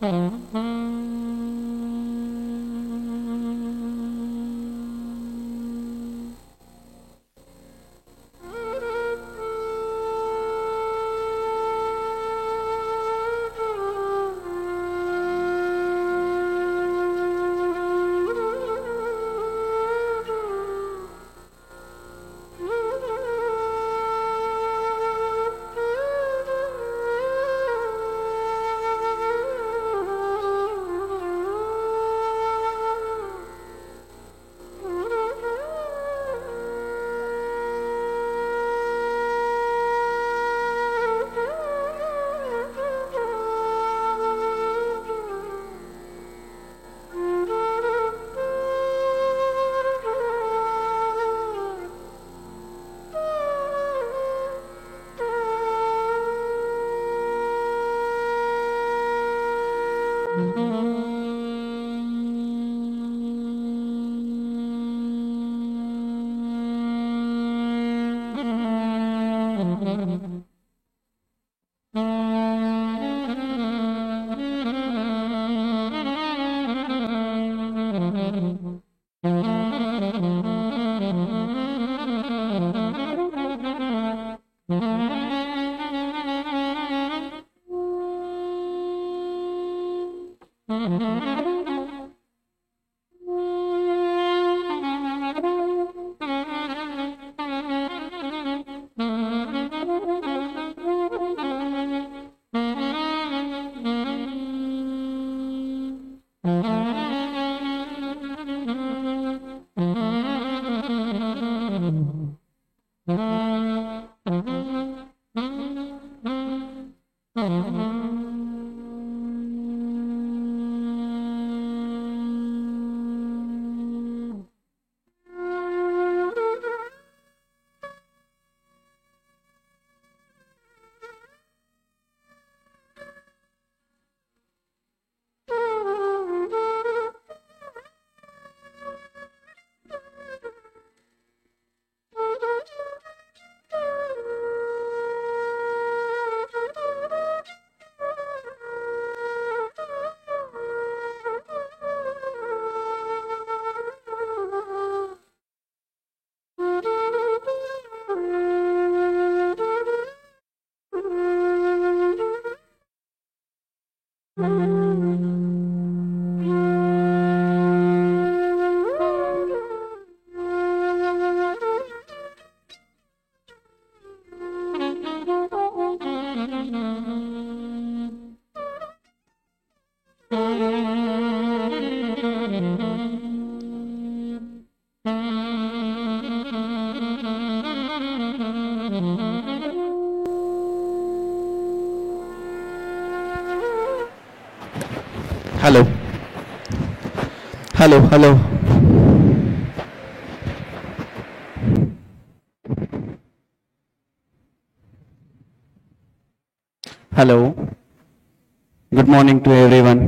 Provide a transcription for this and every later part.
Hello, hello, hello, hello. Good morning to everyone.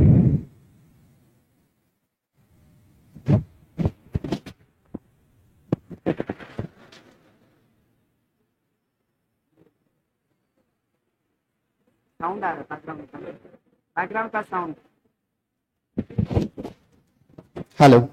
Sound आ रहा है बैकग्राउंड का sound Hello.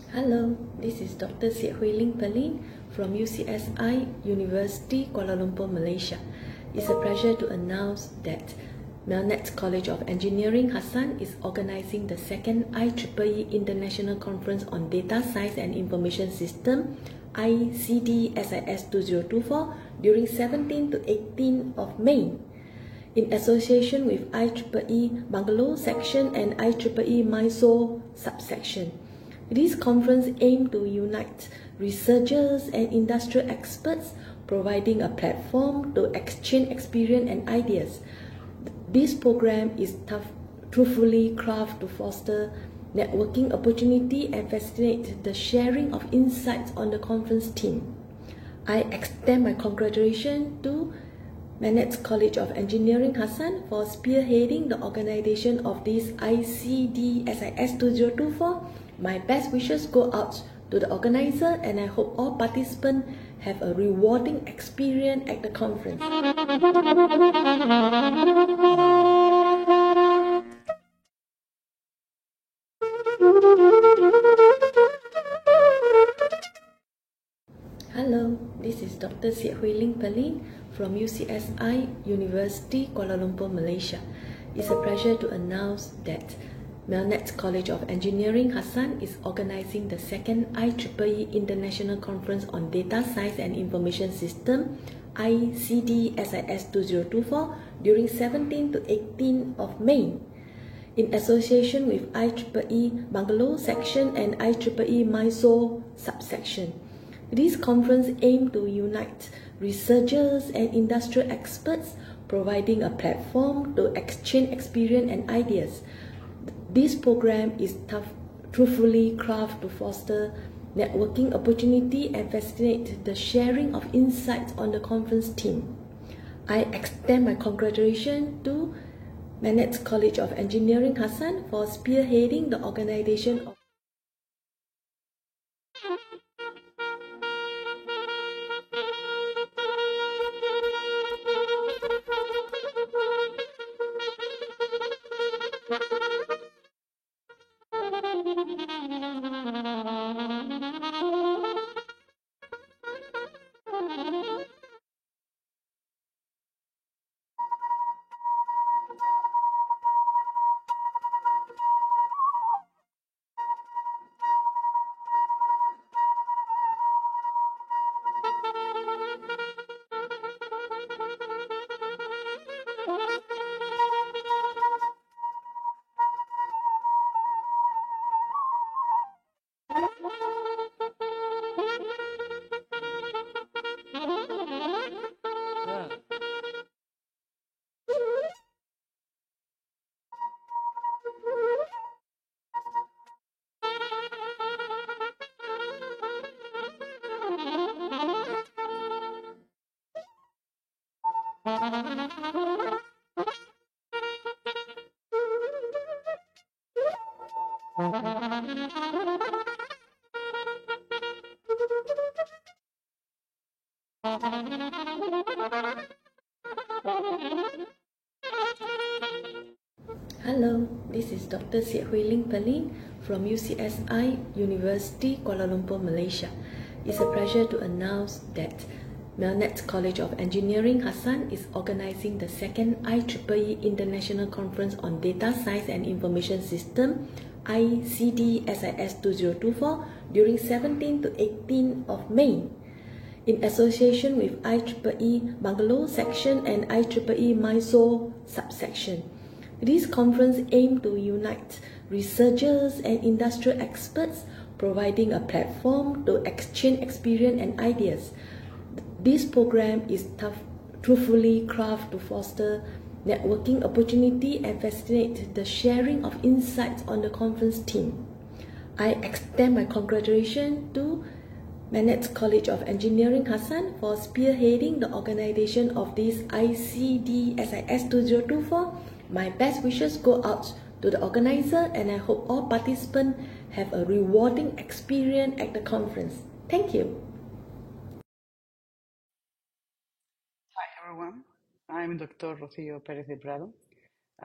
Hello, this is Dr. Siet Hui Ling Pelin from UCSI University Kuala Lumpur, Malaysia. It's a pleasure to announce that Melnett College of Engineering Hassan is organizing the second IEEE International Conference on Data Science and Information System ICD SIS 2024 during 17 to 18 of May. In association with IEEE Bangalore section and IEEE Mysore subsection. This conference aims to unite researchers and industrial experts, providing a platform to exchange experience and ideas. This program is truthfully crafted to foster networking opportunity and facilitate the sharing of insights on the conference theme. I extend my congratulations to Melnett College of Engineering Hassan for spearheading the organization of this ICD SIS 2024. My best wishes go out to the organizer, and I hope all participants have a rewarding experience at the conference. Hello, this is Dr. Siet Hui Ling Pelin from UCSI University Kuala Lumpur, Malaysia. It's a pleasure to announce that Melnett College of Engineering Hassan is organizing the second IEEE International Conference on Data Science and Information System ICD SIS 2024 during 17 to 18 of May. In association with IEEE Bangalore section and IEEE Mysore subsection. This conference aims to unite researchers and industrial experts, providing a platform to exchange experience and ideas. This program is truthfully crafted to foster networking opportunity and facilitate the sharing of insights on the conference theme. I extend my congratulations to Melnett College of Engineering Hassan for spearheading the organization of Hello, this is Dr. Siet Hui Ling Pelin from UCSI University Kuala Lumpur, Malaysia. It's a pleasure to announce that Melnett College of Engineering Hassan is organizing the second IEEE International Conference on Data Science and Information System ICD SIS 2024 during 17 to 18 of May. In association with IEEE Bangalore section and IEEE Mysore subsection. This conference aims to unite researchers and industrial experts, providing a platform to exchange experience and ideas. This program is truthfully crafted to foster networking opportunity and facilitate the sharing of insights on the conference theme. I extend my congratulations to Melnett College of Engineering Hassan for spearheading the organization of this ICD SIS 2024. My best wishes go out to the organizer, and I hope all participants have a rewarding experience at the conference. Thank you. Hi everyone, I'm Dr. Rocío Pérez de Prado,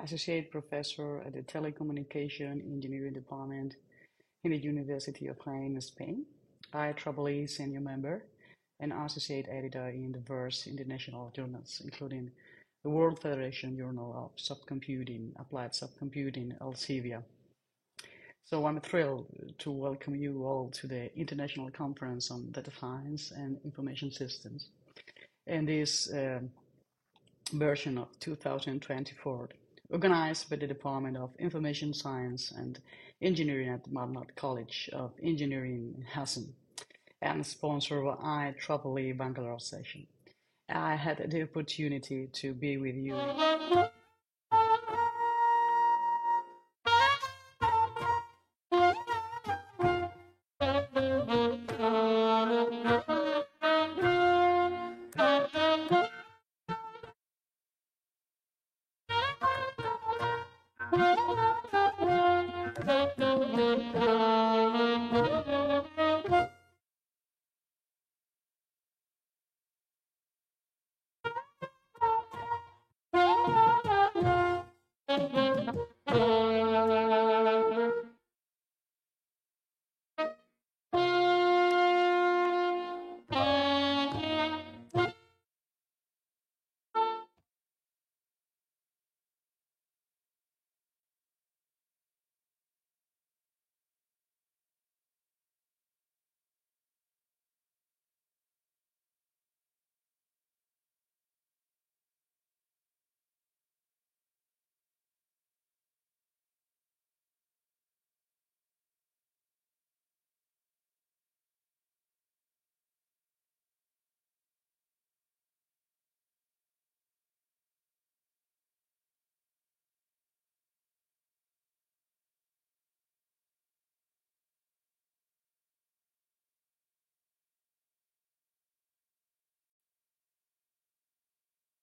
Associate Professor at the Telecommunication Engineering Department in the University of Jaén, Spain, IEEE Senior Member and Associate Editor in diverse international journals, including the World Federation Journal of Subcomputing, Applied Subcomputing, Elsevier. So I'm thrilled to welcome you all to the International Conference on Data Science and Information Systems. And this version of 2024, organized by the Department of Information Science and Engineering at Malnad College of Engineering in Hassan, and sponsored by IEEE Bangalore session. I had the opportunity to be with you.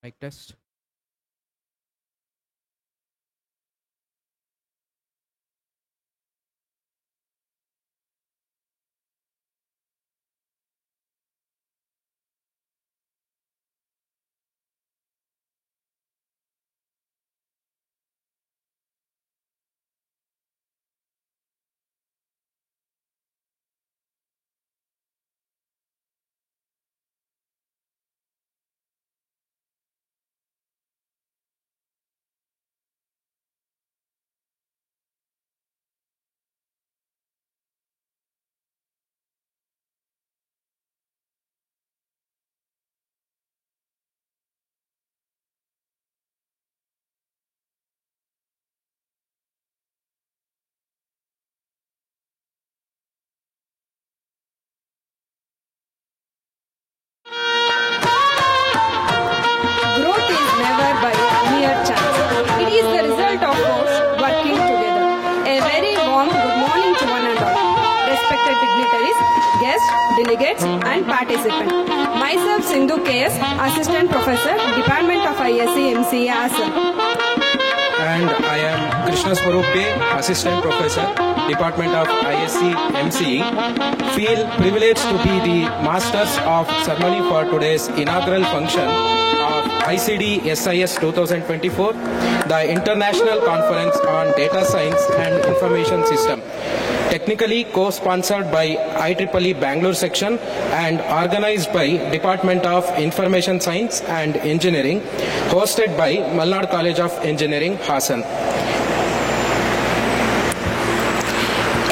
Mic test. Growth is never by mere chance. It is the result of force working together. A very warm good morning to one and all. Respected dignitaries, guests, delegates and participants. Myself Sindhu KS, Assistant Professor, Department of ISc MCA Assam. And I am Krishna Swarup Dey, Assistant Professor, Department of ISc MCE. Feel privileged to be the Masters of Ceremony for today's inaugural function of ICD SIS 2024, the International Conference on Data Science and Information System. Technically co-sponsored by IEEE Bangalore section and organized by Department of Information Science and Engineering, hosted by Malnad College of Engineering, Hassan.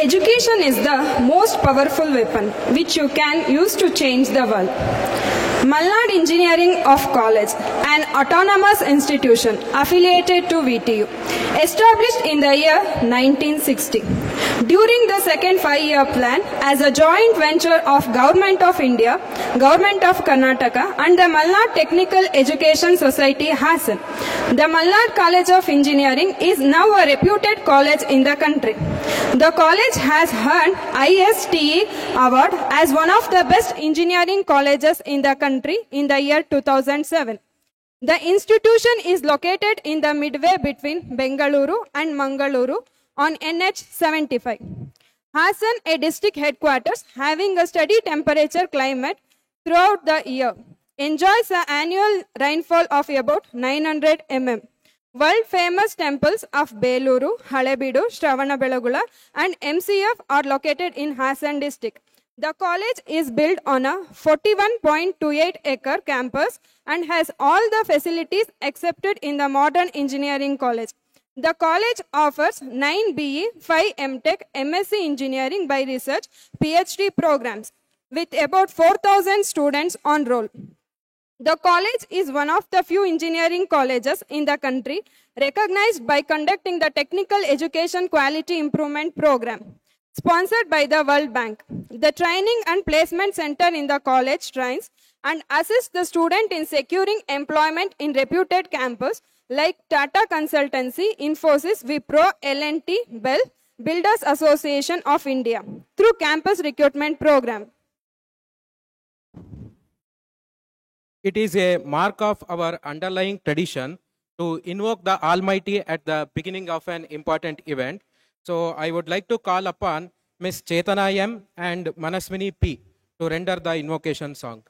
Education is the most powerful weapon which you can use to change the world. Malnad Engineering of College, an autonomous institution affiliated to VTU, established in the year 1960. During the second 5-year plan, as a joint venture of Government of India, Government of Karnataka and the Malnad Technical Education Society, Hassan, the Malnad College of Engineering is now a reputed college in the country. The college has earned ISTE award as one of the best engineering colleges in the country in the year 2007. The institution is located in the midway between Bengaluru and Mangaluru on NH 75. Hassan, a district headquarters having a steady temperature climate throughout the year, enjoys an annual rainfall of about 900 mm. World famous temples of Beluru, Halebeedu, Shravanabelagula and MCF are located in Hassan district. The college is built on a 41.28-acre campus and has all the facilities accepted in the modern engineering college. The college offers 9 BE, 5 MTech, MSc Engineering by Research, PhD programs with about 4,000 students on roll. The college is one of the few engineering colleges in the country recognized by conducting the Technical Education Quality Improvement Program, sponsored by the World Bank. The Training and Placement Center in the college trains and assists the student in securing employment in reputed campus like Tata Consultancy, Infosys, Wipro, L&T, Bell, Builders Association of India through campus recruitment program. It is a mark of our underlying tradition to invoke the Almighty at the beginning of an important event. So I would like to call upon Ms. Chetana M. and Manaswini P. to render the invocation song.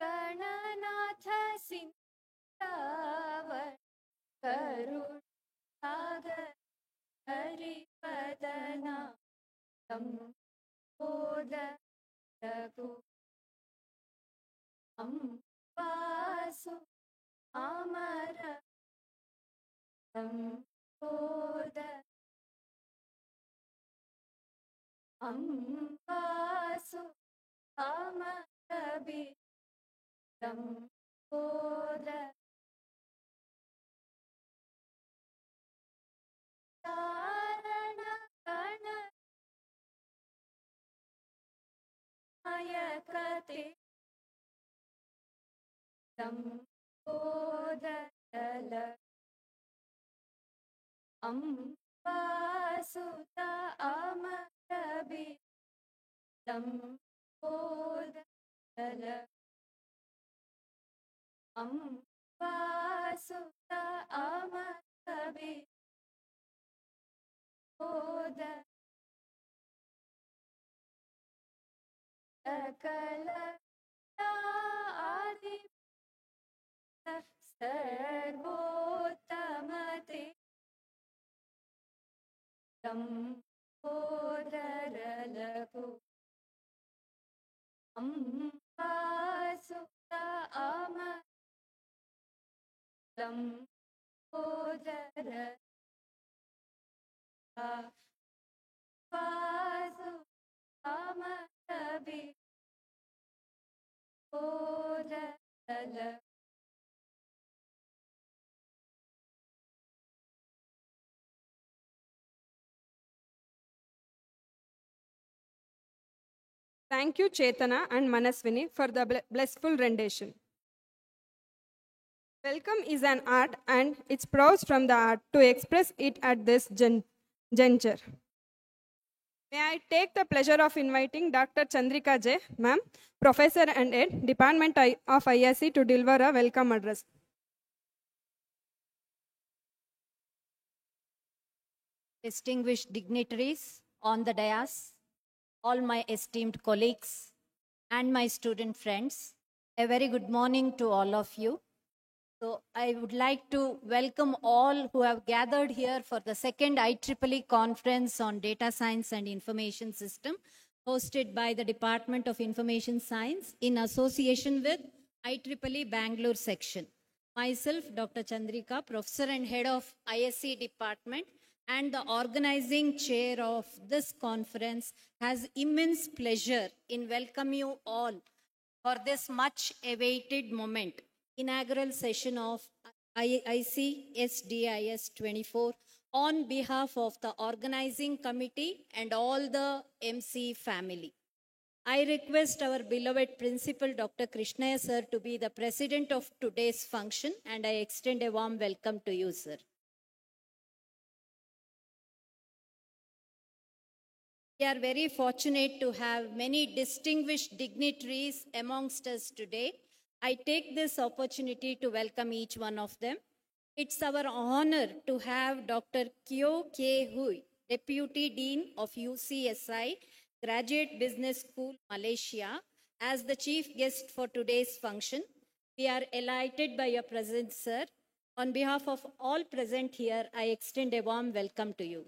Gananatha Sindhavar Karunagar Haripadana Samboda Ragu Ambasu Amara Samboda Ambasu Amarabi Samboda Karana Kana Ayakate Samboda Ambasuta Amarabi Samboda Ambasuta Amarabi Oda Sakala Adi Sarvottamate Sambodharalaku Ambasuta Ama Sambodhara Vasu Amatabi Bodhala. Thank you, Chetana and Manaswini, for the blissful rendition. Welcome is an art and it's proud from the art to express it at this juncture. May I take the pleasure of inviting Dr. Chandrika J, ma'am, Professor and Head, Department of ISC, to deliver a welcome address. Distinguished dignitaries on the dais, all my esteemed colleagues and my student friends, a very good morning to all of you. So I would like to welcome all who have gathered here for the second IEEE conference on data science and information system hosted by the Department of Information Science in association with IEEE Bangalore section. Myself, Dr. Chandrika, Professor and Head of ISC Department, and the organizing chair of this conference, has immense pleasure in welcoming you all for this much awaited moment, inaugural session of ICSDIS 24 on behalf of the organizing committee and all the MC family. I request our beloved principal, Dr. Krishnaya sir, to be the president of today's function, and I extend a warm welcome to you, sir. We are very fortunate to have many distinguished dignitaries amongst us today. I take this opportunity to welcome each one of them. It's our honor to have Dr. Kyo K. Hui, Deputy Dean of UCSI, Graduate Business School, Malaysia, as the chief guest for today's function. We are elated by your presence, sir. On behalf of all present here, I extend a warm welcome to you.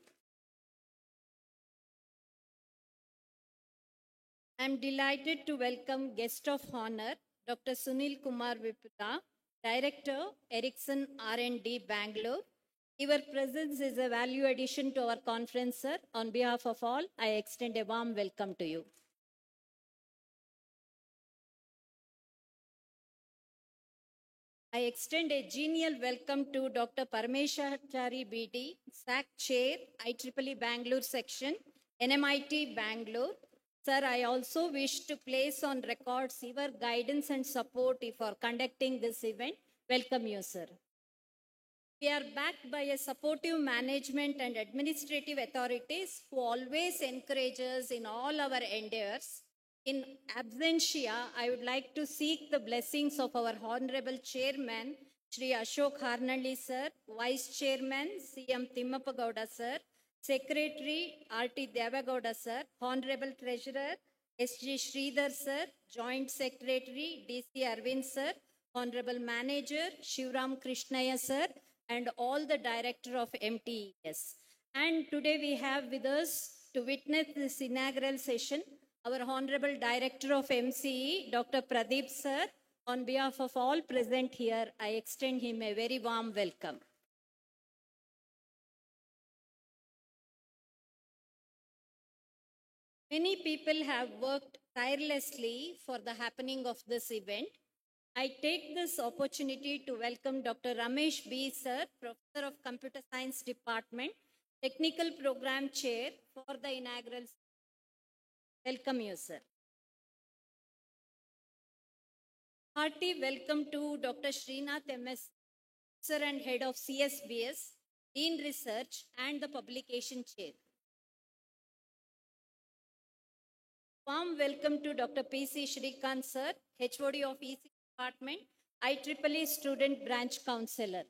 I'm delighted to welcome guest of honor, Dr. Sunil Kumar Vipula, Director, Ericsson R&D, Bangalore. Your presence is a value addition to our conference, sir. On behalf of all, I extend a warm welcome to you. I extend a genial welcome to Dr. Parameshachari BD, SAC Chair, IEEE Bangalore Section, NMIT Bangalore. Sir, I also wish to place on records your guidance and support for conducting this event. Welcome you, sir. We are backed by a supportive management and administrative authorities who always encourage us in all our endeavors. In absentia, I would like to seek the blessings of our Honorable Chairman, Shri Ashok Harnalli, sir, Vice Chairman, CM Timmappa Gowda, sir, Secretary, R.T. Devagowda, sir, Honorable Treasurer, S.G. Sridhar, sir, Joint Secretary, D.C. Arvind, sir, Honorable Manager, Shivram Krishnaya, sir, and all the Director of MTES. And today we have with us to witness this inaugural session, our Honorable Director of MCE, Dr. Pradeep, sir. On behalf of all present here, I extend him a very warm welcome. Many people have worked tirelessly for the happening of this event. I take this opportunity to welcome Dr. Ramesh B. Sir, Professor of Computer Science Department, Technical Program Chair for the inaugural. Welcome you, sir. Hearty welcome to Dr. Srinath MS, Sir and Head of CSBS, Dean Research and the Publication Chair. Warm welcome to Dr. P.C. Shrikant, sir, HOD of EC Department, IEEE Student Branch Counselor.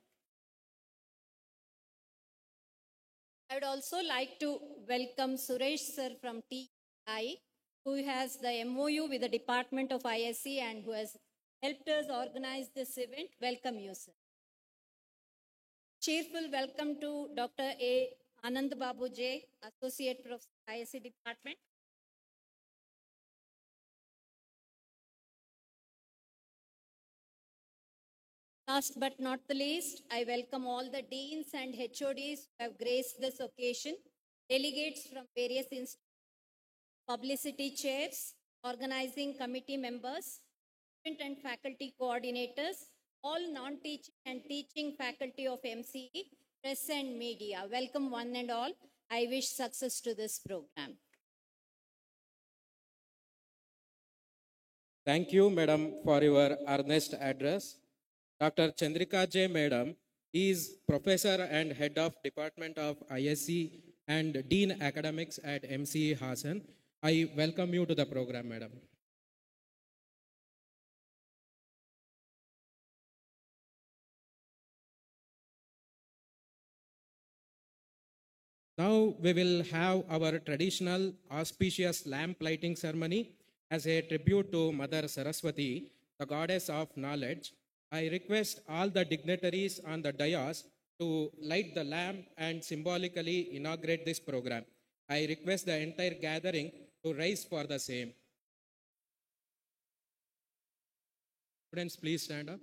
I would also like to welcome Suresh, sir, from TI, who has the MOU with the Department of ISC and who has helped us organize this event. Welcome you, sir. Cheerful welcome to Dr. A. Anand Babu J, Associate Professor, ISC Department. Last but not the least, I welcome all the deans and HODs who have graced this occasion, delegates from various institutions, publicity chairs, organizing committee members, student and faculty coordinators, all non-teaching and teaching faculty of MCE, press and media. Welcome one and all. I wish success to this program. Thank you, Madam, for your earnest address. Dr. Chandrika J. Madam is Professor and Head of Department of ISC and Dean Academics at MCE Hassan. I welcome you to the program, Madam. Now we will have our traditional auspicious lamp lighting ceremony as a tribute to Mother Saraswati, the goddess of knowledge. I request all the dignitaries on the dais to light the lamp and symbolically inaugurate this program. I request the entire gathering to rise for the same. Students, please stand up.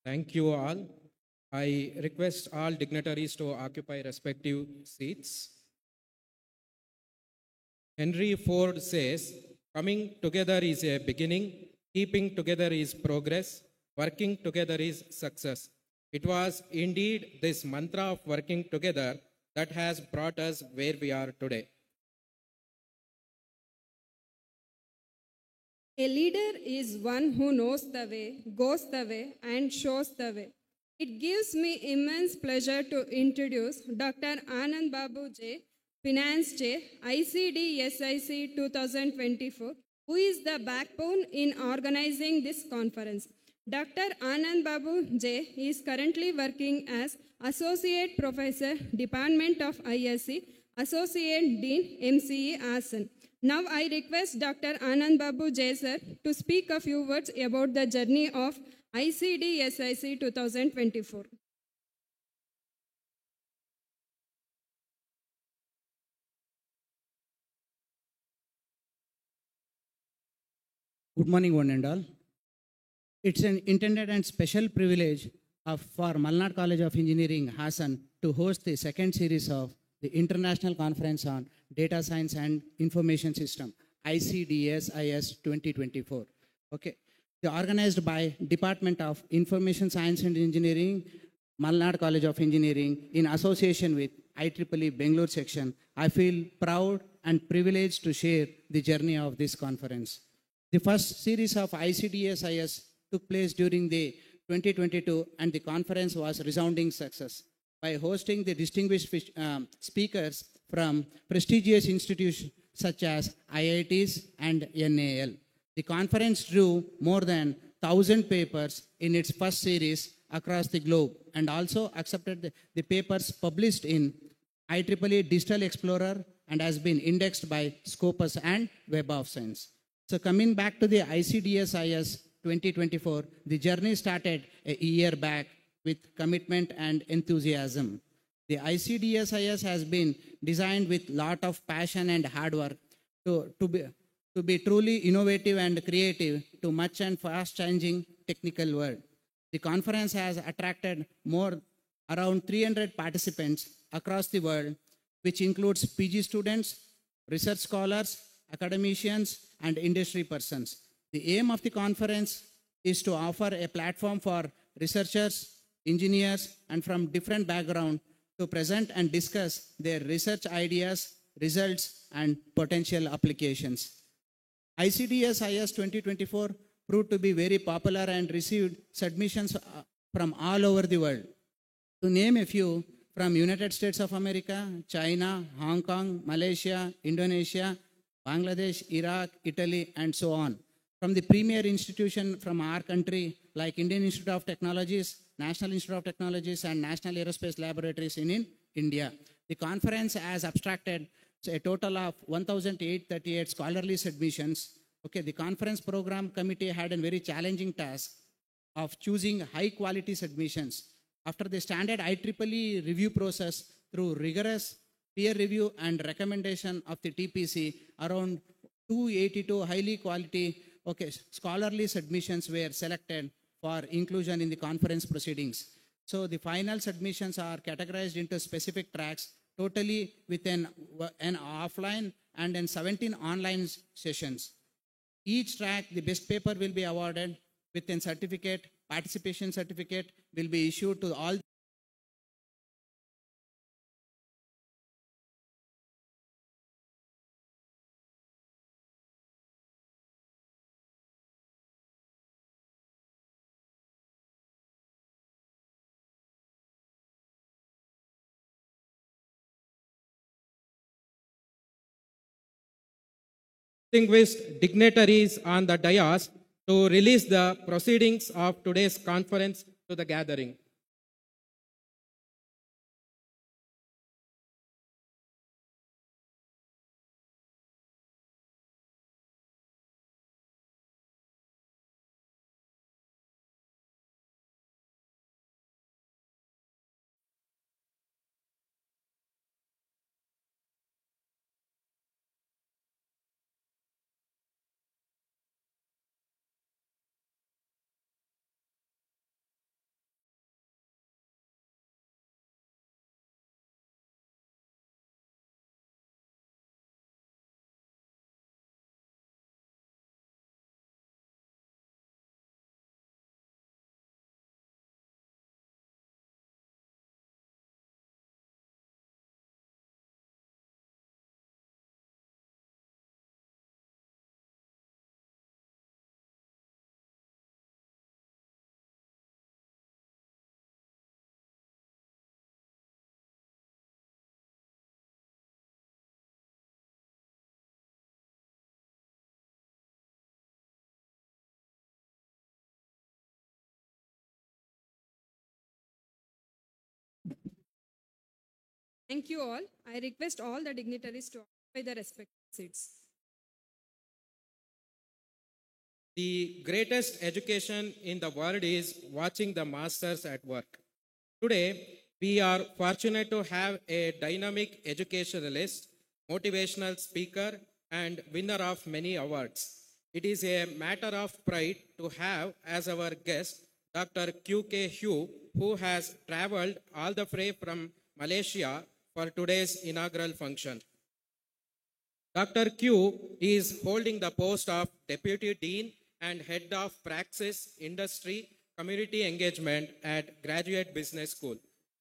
Thank you all. I request all dignitaries to occupy respective seats. Henry Ford says, coming together is a beginning, keeping together is progress, working together is success. It was indeed this mantra of working together that has brought us where we are today. A leader is one who knows the way, goes the way, and shows the way. It gives me immense pleasure to introduce Dr. Anand Babu J, Finance J, ICD SIC 2024, who is the backbone in organizing this conference. Dr. Anand Babu J is currently working as Associate Professor, Department of ISC, Associate Dean, MCE ASN. Now I request Dr. Anand Babu J sir to speak a few words about the journey of ICD SIC 2024. Good morning, one and all. It's an intended and special privilege for Malnad College of Engineering, Hassan, to host the second series of the International Conference on Data Science and Information System, ICDSIS 2024. Okay. They're organized by Department of Information Science and Engineering, Malnad College of Engineering, in association with IEEE Bangalore section. I feel proud and privileged to share the journey of this conference. The first series of ICDSIS took place during the 2022, and the conference was a resounding success by hosting the distinguished speakers from prestigious institutions such as IITs and NAL. The conference drew more than 1,000 papers in its first series across the globe, and also accepted the papers published in IEEE Digital Explorer and has been indexed by Scopus and Web of Science. So coming back to the ICDSIS 2024, the journey started a year back with commitment and enthusiasm. The ICDSIS has been designed with a lot of passion and hard work to be truly innovative and creative to much and fast changing technical world. The conference has attracted around 300 participants across the world, which includes PG students, research scholars, academicians, and industry persons. The aim of the conference is to offer a platform for researchers, engineers, and from different backgrounds to present and discuss their research ideas, results, and potential applications. ICDSIS 2024 proved to be very popular and received submissions from all over the world. To name a few, from United States of America, China, Hong Kong, Malaysia, Indonesia, Bangladesh, Iraq, Italy, and so on. From the premier institution from our country, like Indian Institute of Technologies, National Institute of Technologies, and National Aerospace Laboratories in India. The conference has abstracted a total of 1,838 scholarly submissions. Okay, the conference program committee had a very challenging task of choosing high quality submissions. After the standard IEEE review process through rigorous peer review and recommendation of the TPC, around 282 highly quality scholarly submissions were selected for inclusion in the conference proceedings. So the final submissions are categorized into specific tracks, totally with an offline and then 17 online sessions. Each track, the best paper will be awarded with a certificate, participation certificate will be issued to all. Distinguished dignitaries on the dais to release the proceedings of today's conference to the gathering. Thank you all. I request all the dignitaries to occupy their respective seats. The greatest education in the world is watching the masters at work. Today, we are fortunate to have a dynamic educationalist, motivational speaker, and winner of many awards. It is a matter of pride to have as our guest Dr. Q.K. Hugh, who has traveled all the way from Malaysia for today's inaugural function. Dr. Q is holding the post of Deputy Dean and Head of Praxis Industry Community Engagement at Graduate Business School.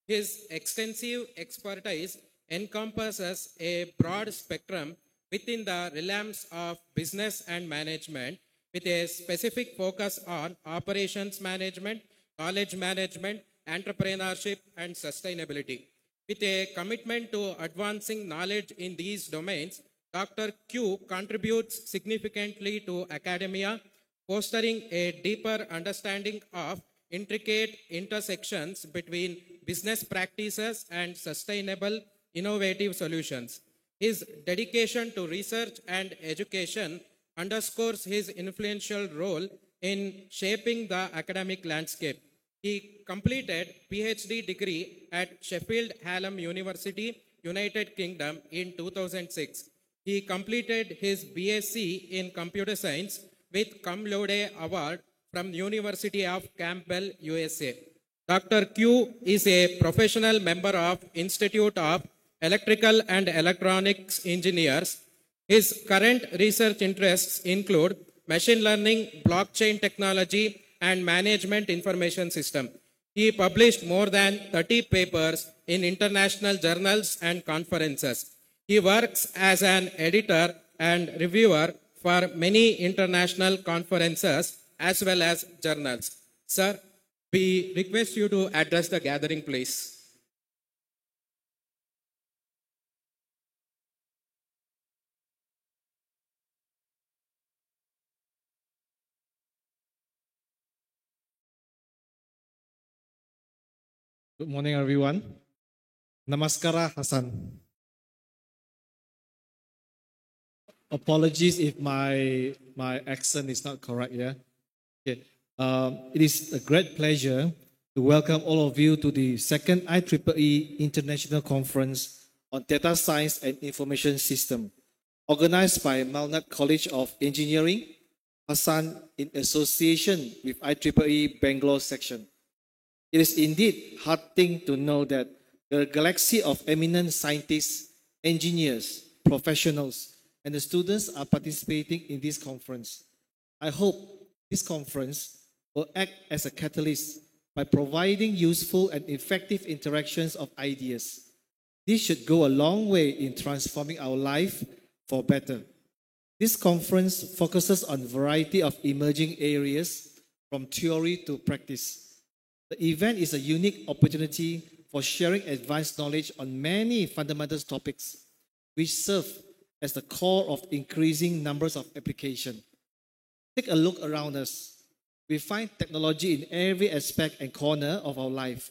His extensive expertise encompasses a broad spectrum within the realms of business and management, with a specific focus on operations management, knowledge management, entrepreneurship, and sustainability. With a commitment to advancing knowledge in these domains, Dr. Q contributes significantly to academia, fostering a deeper understanding of intricate intersections between business practices and sustainable, innovative solutions. His dedication to research and education underscores his influential role in shaping the academic landscape. He completed PhD degree at Sheffield Hallam University, United Kingdom in 2006. He completed his BSc in Computer Science with Cum Laude Award from University of Campbell, USA. Dr. Q is a professional member of Institute of Electrical and Electronics Engineers. His current research interests include machine learning, blockchain technology, and management information system. He published more than 30 papers in international journals and conferences. He works as an editor and reviewer for many international conferences as well as journals. Sir, we request you to address the gathering, please. Good morning, everyone. Namaskara, Hassan. Apologies if my accent is not correct, yeah? Okay. It is a great pleasure to welcome all of you to the second IEEE International Conference on Data Science and Information System, organized by Malnat College of Engineering, Hassan, in association with IEEE Bangalore section. It is indeed heartening to know that the galaxy of eminent scientists, engineers, professionals, and the students are participating in this conference. I hope this conference will act as a catalyst by providing useful and effective interactions of ideas. This should go a long way in transforming our life for better. This conference focuses on a variety of emerging areas from theory to practice. The event is a unique opportunity for sharing advanced knowledge on many fundamental topics, which serve as the core of increasing numbers of applications. Take a look around us. We find technology in every aspect and corner of our life.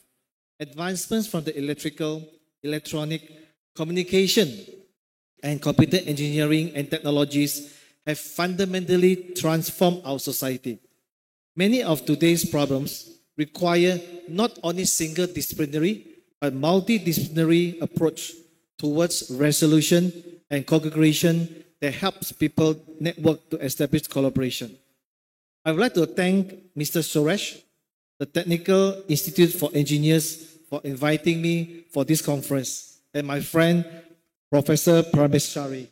Advancements from the electrical, electronic, communication, and computer engineering and technologies have fundamentally transformed our society. Many of today's problems require not only single disciplinary but multidisciplinary approach towards resolution and co-creation that helps people network to establish collaboration. I would like to thank Mr. Suresh, the Technical Institute for Engineers, for inviting me for this conference, and my friend, Professor Parameshwari.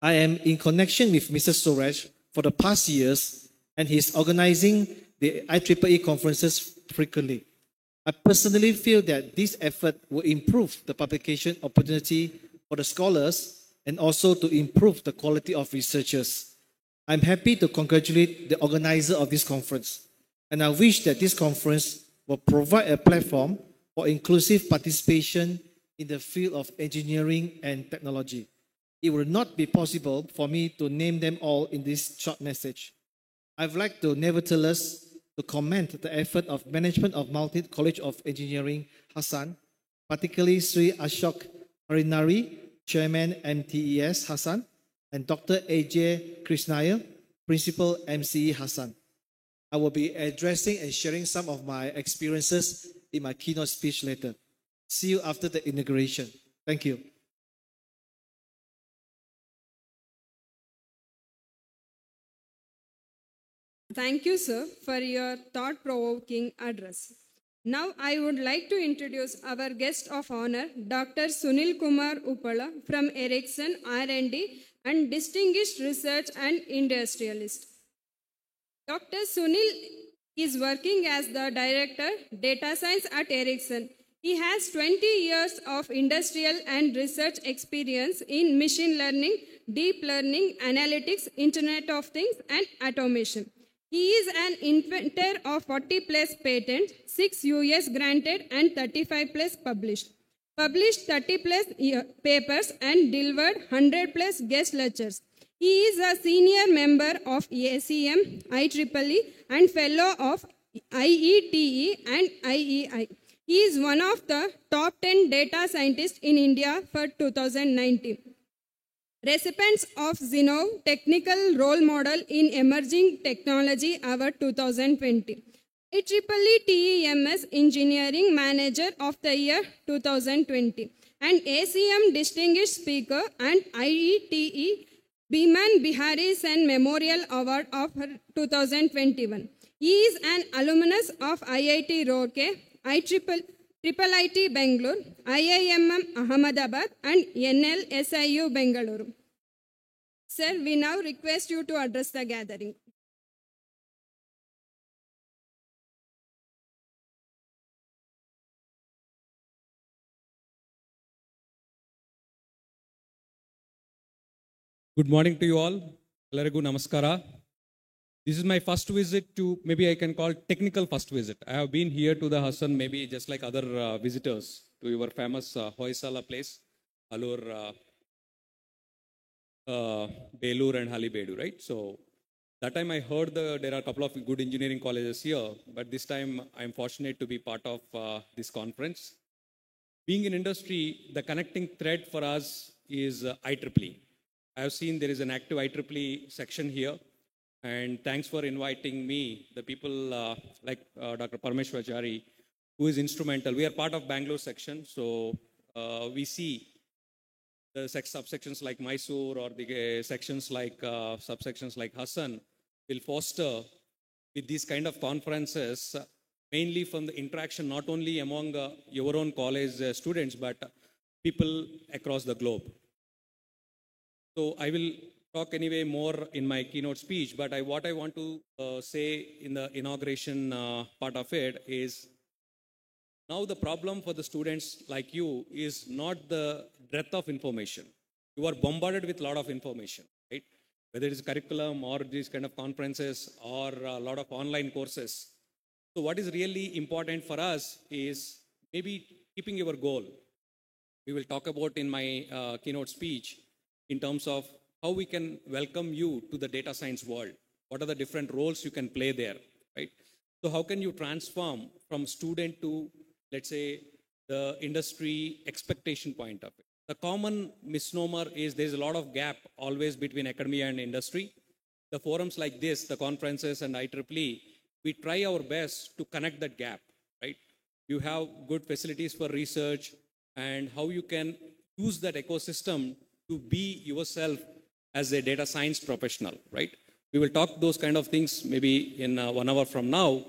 I am in connection with Mr. Suresh for the past years, and he is organizing the IEEE conferences frequently. I personally feel that this effort will improve the publication opportunity for the scholars and also to improve the quality of researchers. I'm happy to congratulate the organizer of this conference, and I wish that this conference will provide a platform for inclusive participation in the field of engineering and technology. It will not be possible for me to name them all in this short message. I would like to nevertheless to commend the effort of management of Malnat College of Engineering, Hassan, particularly Sri Ashok Harinari, Chairman MTES Hassan, and Dr. AJ Krishnaya, Principal MCE Hassan. I will be addressing and sharing some of my experiences in my keynote speech later. See you after the inauguration. Thank you. Thank you, sir, for your thought-provoking address. Now, I would like to introduce our guest of honor, Dr. Sunil Kumar Uppala from Ericsson R&D and Distinguished Research and Industrialist. Dr. Sunil is working as the Director, Data Science at Ericsson. He has 20 years of industrial and research experience in machine learning, deep learning, analytics, Internet of Things, and automation. He is an inventor of 40 plus patents, 6 US granted and 35 plus published. Published 30 plus papers and delivered 100 plus guest lectures. He is a senior member of ACM, IEEE and fellow of IETE and IEI. He is one of the top 10 data scientists in India for 2019. Recipients of Zinnov Technical Role Model in Emerging Technology Award 2020. IEEE TEMS Engineering Manager of the Year 2020. And ACM Distinguished Speaker and IETE Biman Bihari Sen Memorial Award of 2021. He is an alumnus of IIT Roorkee, IIT Bangalore, IIM Ahmedabad and NLSIU Bengaluru. Sir, we now request you to address the gathering. Good morning to you all. Elarigu namaskara. This is my first visit to, maybe I can call technical first visit. I have been here to the Hassan, maybe just like other visitors, to your famous Hoysala place, Alur, Belur and Halibedu, right? So that time I heard there are a couple of good engineering colleges here, but this time I'm fortunate to be part of this conference. Being in industry, the connecting thread for us is IEEE. I have seen there is an active IEEE section here. And thanks for inviting me, the people like Dr. Parameshwar, who is instrumental. We are part of Bangalore section, so we see the subsections like Mysore or the sections like subsections like Hassan will foster with these kind of conferences, mainly from the interaction not only among your own college students, but people across the globe. So I will talk anyway more in my keynote speech, but what I want to say in the inauguration part of it is, now the problem for the students like you is not the breadth of information. You are bombarded with a lot of information, right? Whether it is curriculum or these kind of conferences or a lot of online courses. So what is really important for us is maybe keeping your goal. We will talk about in my keynote speech in terms of how we can welcome you to the data science world. What are the different roles you can play there, right? So how can you transform from student to, let's say, the industry expectation point of it? The common misnomer is there's a lot of gap always between academia and industry. The forums like this, the conferences and IEEE, we try our best to connect that gap, right? You have good facilities for research and how you can use that ecosystem to be yourself as a data science professional, right? We will talk those kind of things maybe in 1 hour from now.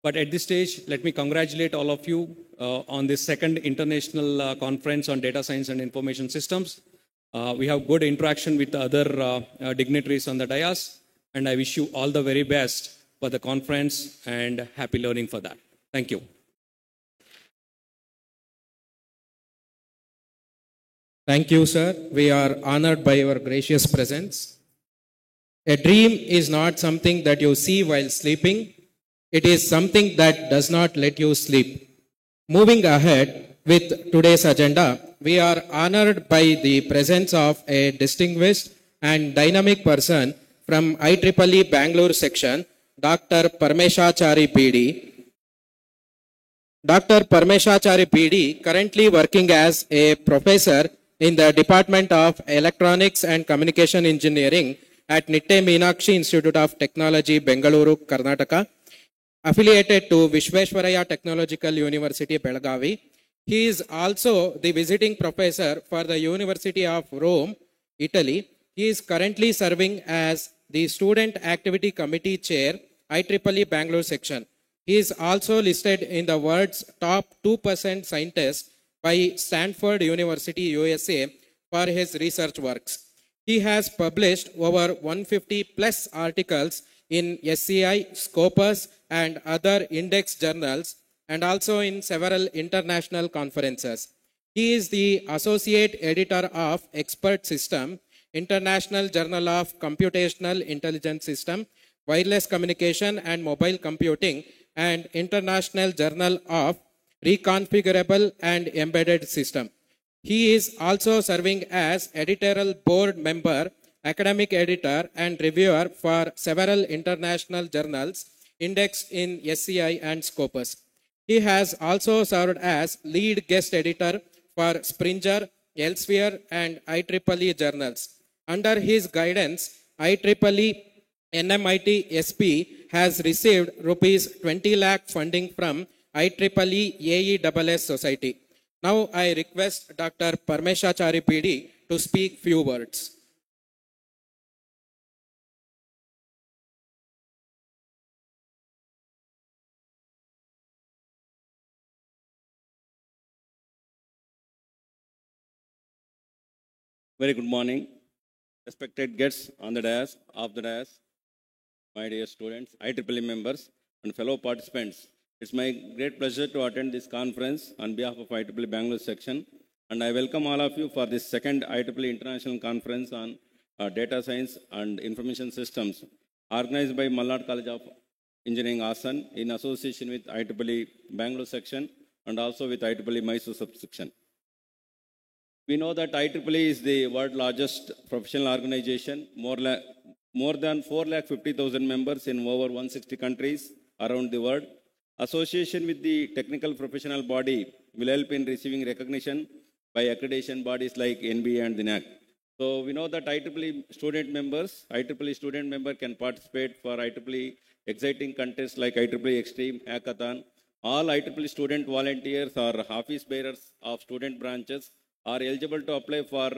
But at this stage, let me congratulate all of you on this second international conference on data science and information systems. We have good interaction with the other dignitaries on the dais, and I wish you all the very best for the conference and happy learning for that. Thank you. Thank you, sir. We are honored by your gracious presence. A dream is not something that you see while sleeping. It is something that does not let you sleep. Moving ahead with today's agenda, we are honored by the presence of a distinguished and dynamic person from IEEE Bangalore section, Dr. Parameshwar PD. Dr. Parmeshachari PD, currently working as a professor in the Department of Electronics and Communication Engineering at Nitte Meenakshi Institute of Technology, Bengaluru, Karnataka, affiliated to Vishveshwaraya Technological University, Belagavi. He is also the visiting professor for the University of Rome, Italy. He is currently serving as the Student Activity Committee Chair, IEEE Bangalore section. He is also listed in the world's top 2% scientists by Stanford University, USA, for his research works. He has published over 150 plus articles in SCI, Scopus, and other index journals, and also in several international conferences. He is the Associate Editor of Expert System, International Journal of Computational Intelligence System, Wireless Communication and Mobile Computing, and International Journal of Reconfigurable and Embedded System. He is also serving as editorial board member, academic editor, and reviewer for several international journals indexed in SCI and Scopus. He has also served as lead guest editor for Springer, Elsevier, and IEEE journals. Under his guidance, IEEE NMIT SP has received rupees 20 lakh funding from IEEE AESS Society. Now I request Dr. Parmeshachari PD to speak few words. Very good morning, respected guests on the dais, off the dais, my dear students, IEEE members, and fellow participants. It's my great pleasure to attend this conference on behalf of IEEE Bangalore section, and I welcome all of you for this second IEEE International Conference on Data Science and Information Systems, organized by Malnad College of Engineering, Hassan, in association with IEEE Bangalore section and also with IEEE Mysore subsection. We know that IEEE is the world's largest professional organization, more than 450,000 members in over 160 countries around the world. Association with the technical professional body will help in receiving recognition by accreditation bodies like NBA and the NAAC. So we know that IEEE student member can participate for IEEE exciting contests like IEEE Extreme Hackathon. All IEEE student volunteers or office bearers of student branches are eligible to apply for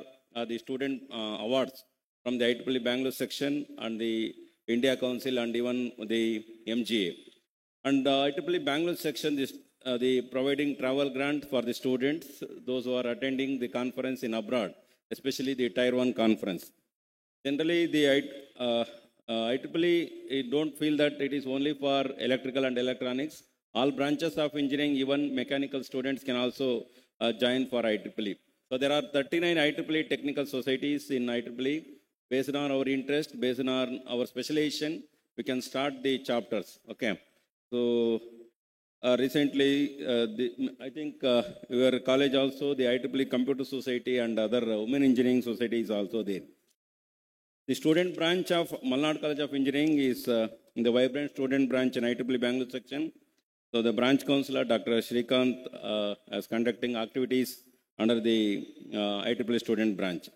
the student awards from the IEEE Bangalore section and the India Council and even the MGA. And the IEEE Bangalore section is the providing travel grant for the students, those who are attending the conference in abroad, especially the Tier 1 conference. Generally, the IEEE don't feel that it is only for electrical and electronics. All branches of engineering, even mechanical students can also join for IEEE. So there are 39 IEEE technical societies in IEEE. Based on our interest, based on our specialization, we can start the chapters. Okay. So recently, I think your college also, the IEEE Computer Society and other Women Engineering Society is also there. The student branch of Malnad College of Engineering is in the vibrant student branch in IEEE Bangalore section. So the branch counselor, Dr. Shrikant, is conducting activities under the IEEE student branch.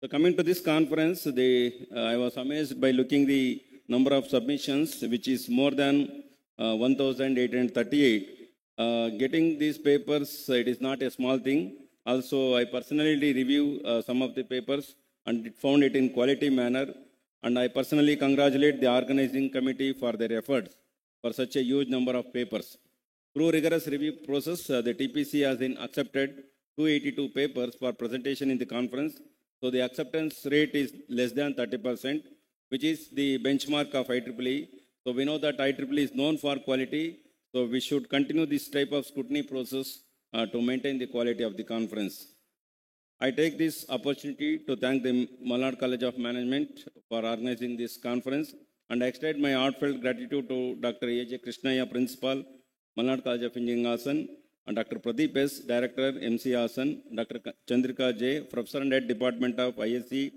So coming to this conference, I was amazed by looking the number of submissions, which is more than 1,838. Getting these papers, it is not a small thing. Also, I personally review some of the papers and found it in quality manner. And I personally congratulate the organizing committee for their efforts for such a huge number of papers. Through rigorous review process, the TPC has been accepted 282 papers for presentation in the conference. So the acceptance rate is less than 30%, which is the benchmark of IEEE. So we know that IEEE is known for quality. So we should continue this type of scrutiny process to maintain the quality of the conference. I take this opportunity to thank the Malnad College of Management for organizing this conference, and I extend my heartfelt gratitude to Dr. A.J. Krishnaya, Principal, Malnad College of Engineering, Hassan, and Dr. Pradeep S., Director, MC Hassan, Dr. Chandrika J., Professor and Head Department of ISC,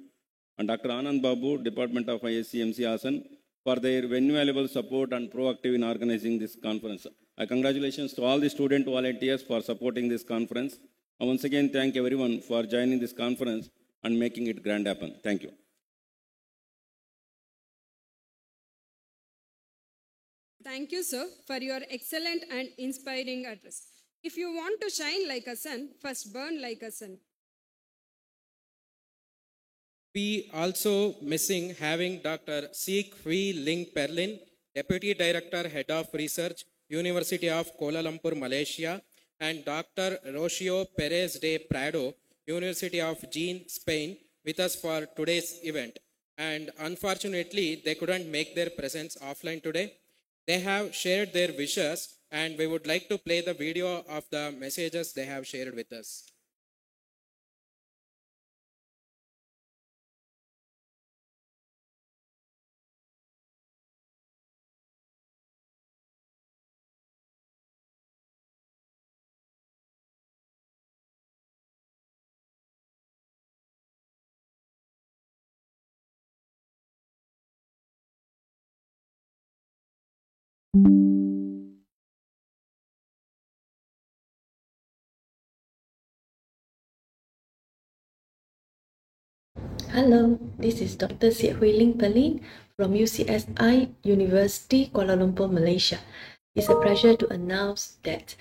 and Dr. Anand Babu, Department of ISC, MC Hassan, for their invaluable support and proactive in organizing this conference. Congratulations to all the student volunteers for supporting this conference. And once again, thank everyone for joining this conference and making it grand happen. Thank you. Thank you, sir, for your excellent and inspiring address. If you want to shine like a sun, first burn like a sun. We also missing having Dr. Seek Hui Ling Perlin, Deputy Director, Head of Research, University of Kuala Lumpur, Malaysia, and Dr. Rocio Perez de Prado, University of Jaén, Spain, with us for today's event. And unfortunately, they couldn't make their presence offline today. They have shared their wishes, and we would like to play the video of the messages they have shared with us. Hello, this is Dr. Siet Hui Ling Perlin from UCSI University, Kuala Lumpur, Malaysia. It's a pleasure to announce that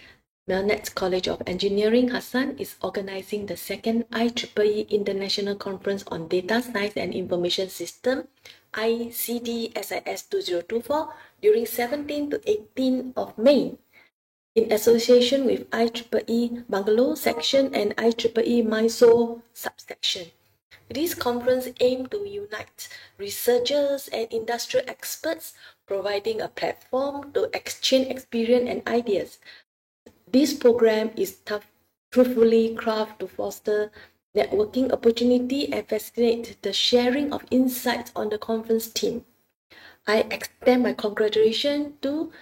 Melnett College of Engineering Hassan is organizing the second IEEE International Conference on Data Science and Information System, ICD-SIS 2024, during 17 to 18 of May. In association with IEEE Bangalore section and IEEE Mysore subsection. This conference aims to unite researchers and industrial experts, providing a platform to exchange experience and ideas. This program is thoughtfully crafted to foster networking opportunity and facilitate the sharing of insights on the conference theme. I extend my congratulations to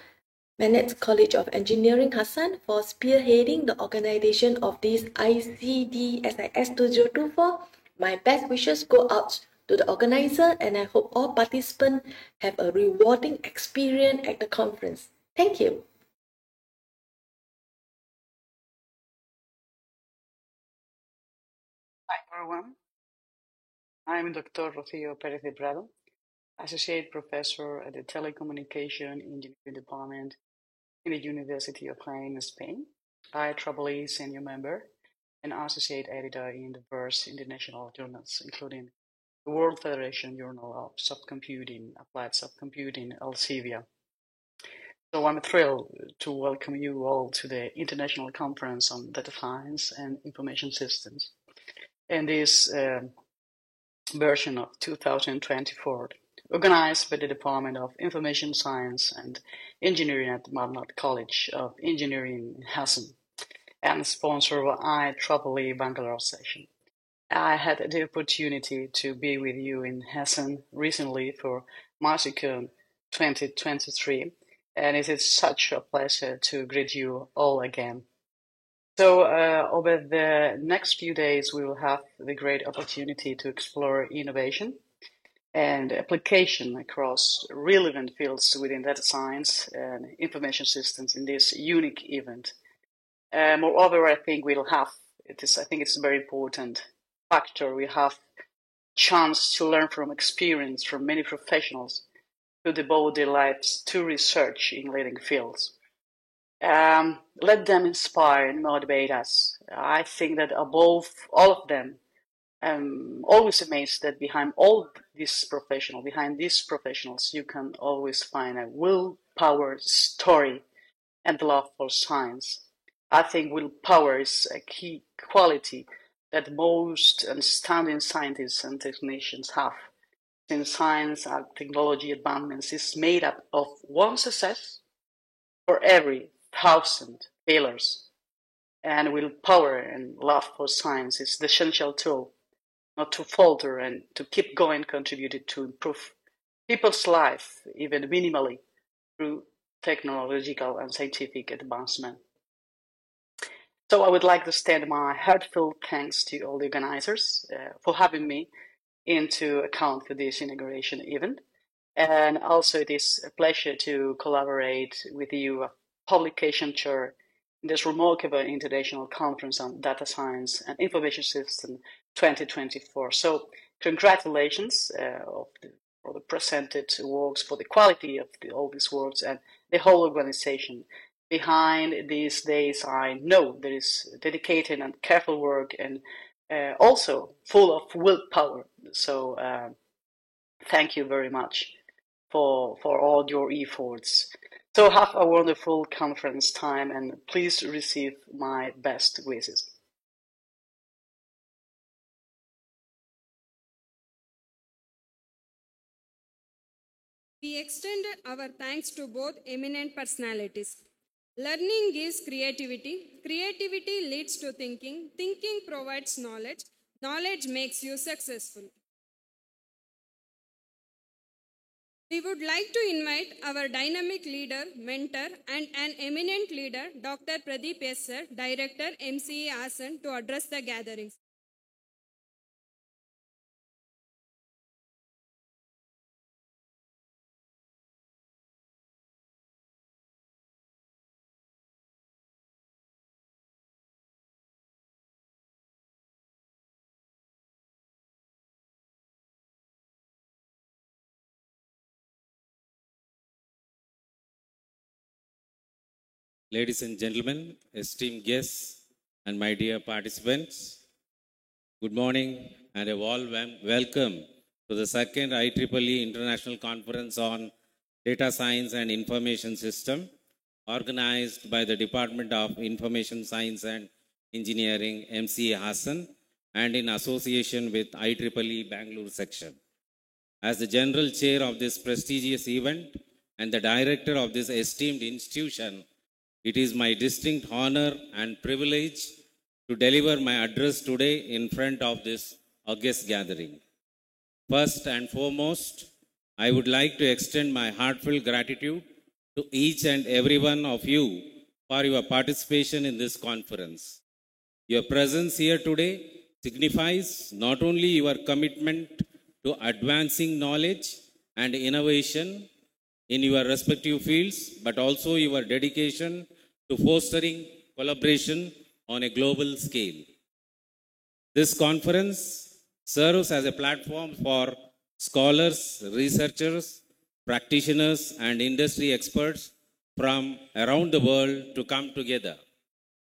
Melnett College of Engineering Hassan for spearheading the organization of this ICD-SIS 2024. My best wishes go out to the organizer, and I hope all participants have a rewarding experience at the conference. Thank you. Hi, everyone. I'm Dr. Rocio Perez de Prado, Associate Professor at the Telecommunication Engineering Department in the University of Jaén, Spain. IEEE Senior Member and Associate Editor in diverse international journals, including the World Federation Journal of Subcomputing, Applied Subcomputing, Elsevier. So I'm thrilled to welcome you all to the International Conference on Data Science and Information Systems. And this version of 2024, organized by the Department of Information Science and Engineering at Melnett College of Engineering in Hassan, and sponsored by IEEE Bangalore session. I had the opportunity to be with you in Hassan recently for MarcyCon 2023, and it is such a pleasure to greet you all again. So over the next few days, we will have the great opportunity to explore innovation and application across relevant fields within data science and information systems in this unique event. Moreover, I think it's a very important factor. We have chance to learn from experience from many professionals who devote their lives to research in leading fields. Let them inspire and motivate us. I think that above all of them, I'm always amazed that behind these professionals, you can always find a willpower story and love for science. I think willpower is a key quality that most outstanding scientists and technicians have, since science and technology advancements is made up of one success for every 1,000 failures. And willpower and love for science is the essential tool not to falter and to keep going, contributed to improve people's life, even minimally, through technological and scientific advancement. So I would like to extend my heartfelt thanks to all the organizers for having me into account for this inauguration event. And also it is a pleasure to collaborate with you publication chair in this remarkable international conference on data science and information system 2024. So congratulations for the presented works, for the quality of all these works and the whole organization. Behind these days, I know there is dedicated and careful work and also full of willpower. So thank you very much for all your efforts. So have a wonderful conference time and please receive my best wishes. We extend our thanks to both eminent personalities. Learning gives creativity. Creativity leads to thinking. Thinking provides knowledge. Knowledge makes you successful. We would like to invite our dynamic leader, mentor, and an eminent leader, Dr. Pradeep S. Sir, Director, MCE Hassan, to address the gatherings. Ladies and gentlemen, esteemed guests, and my dear participants, good morning and a warm welcome to the second IEEE International Conference on Data Science and Information System, organized by the Department of Information Science and Engineering, MCE Hassan, and in association with IEEE Bangalore section. As the General Chair of this prestigious event and the Director of this esteemed institution, it is my distinct honor and privilege to deliver my address today in front of this august gathering. First and foremost, I would like to extend my heartfelt gratitude to each and every one of you for your participation in this conference. Your presence here today signifies not only your commitment to advancing knowledge and innovation in your respective fields, but also your dedication to fostering collaboration on a global scale. This conference serves as a platform for scholars, researchers, practitioners, and industry experts from around the world to come together,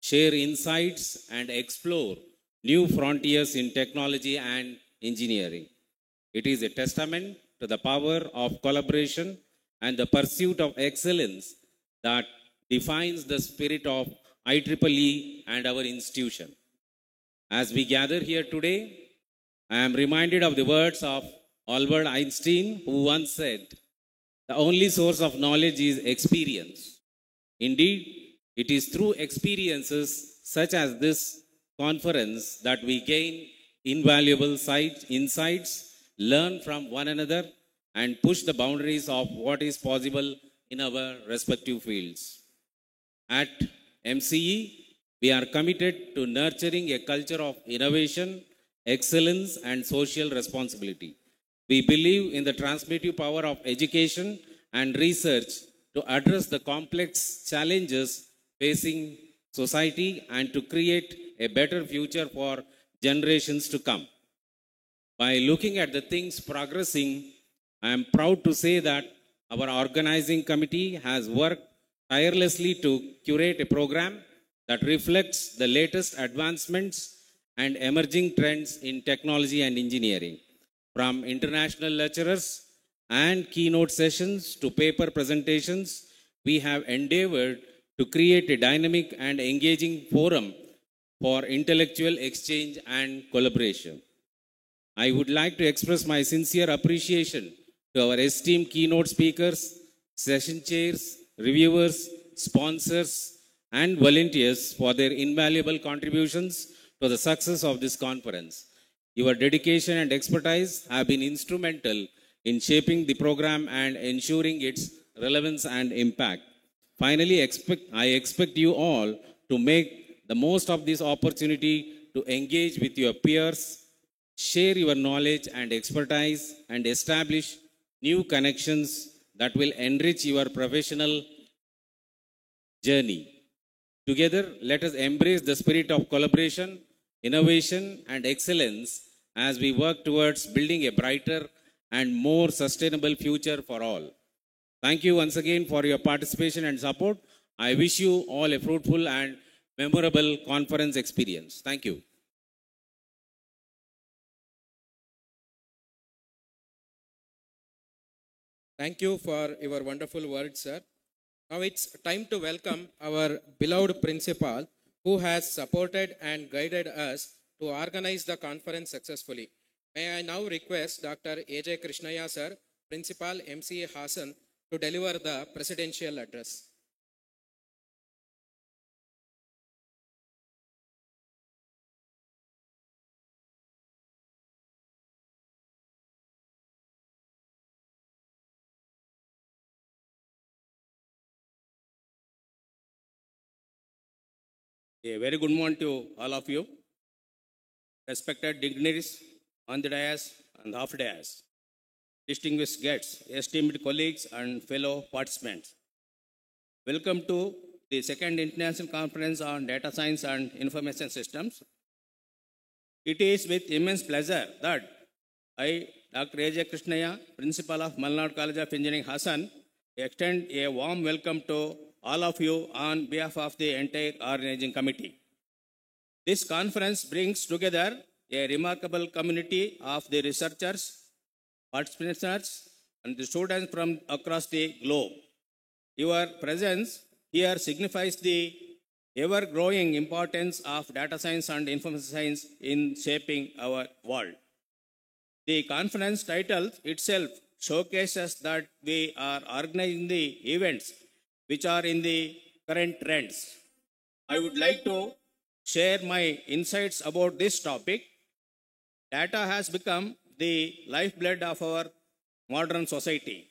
share insights, and explore new frontiers in technology and engineering. It is a testament to the power of collaboration and the pursuit of excellence that defines the spirit of IEEE and our institution. As we gather here today, I am reminded of the words of Albert Einstein, who once said, "The only source of knowledge is experience." Indeed, it is through experiences such as this conference that we gain invaluable insights, learn from one another, and push the boundaries of what is possible in our respective fields. At MCE, we are committed to nurturing a culture of innovation, excellence, and social responsibility. We believe in the transformative power of education and research to address the complex challenges facing society and to create a better future for generations to come. By looking at the things progressing, I am proud to say that our organizing committee has worked tirelessly to curate a program that reflects the latest advancements and emerging trends in technology and engineering. From international lecturers and keynote sessions to paper presentations, we have endeavored to create a dynamic and engaging forum for intellectual exchange and collaboration. I would like to express my sincere appreciation to our esteemed keynote speakers, session chairs, reviewers, sponsors, and volunteers for their invaluable contributions to the success of this conference. Your dedication and expertise have been instrumental in shaping the program and ensuring its relevance and impact. Finally, I expect you all to make the most of this opportunity to engage with your peers, share your knowledge and expertise, and establish new connections that will enrich your professional journey. Together, let us embrace the spirit of collaboration, innovation, and excellence as we work towards building a brighter and more sustainable future for all. Thank you once again for your participation and support. I wish you all a fruitful and memorable conference experience. Thank you. Thank you for your wonderful words, sir. Now it's time to welcome our beloved principal who has supported and guided us to organize the conference successfully. May I now request Dr. A.J. Krishnaya, sir, Principal MCA Hassan, to deliver the presidential address. A very good morning to all of you, respected dignitaries on the dais and off dais, distinguished guests, esteemed colleagues and fellow participants. Welcome to the second International Conference on Data Science and Information Systems. It is with immense pleasure that I, Dr. A.J. Krishnaya, Principal of Malnad College of Engineering, Hassan, extend a warm welcome to all of you on behalf of the entire organizing committee. This conference brings together a remarkable community of the researchers, participants, and the students from across the globe. Your presence here signifies the ever-growing importance of data science and information science in shaping our world. The conference title itself showcases that we are organizing the events which are in the current trends. I would like to share my insights about this topic. Data has become the lifeblood of our modern society.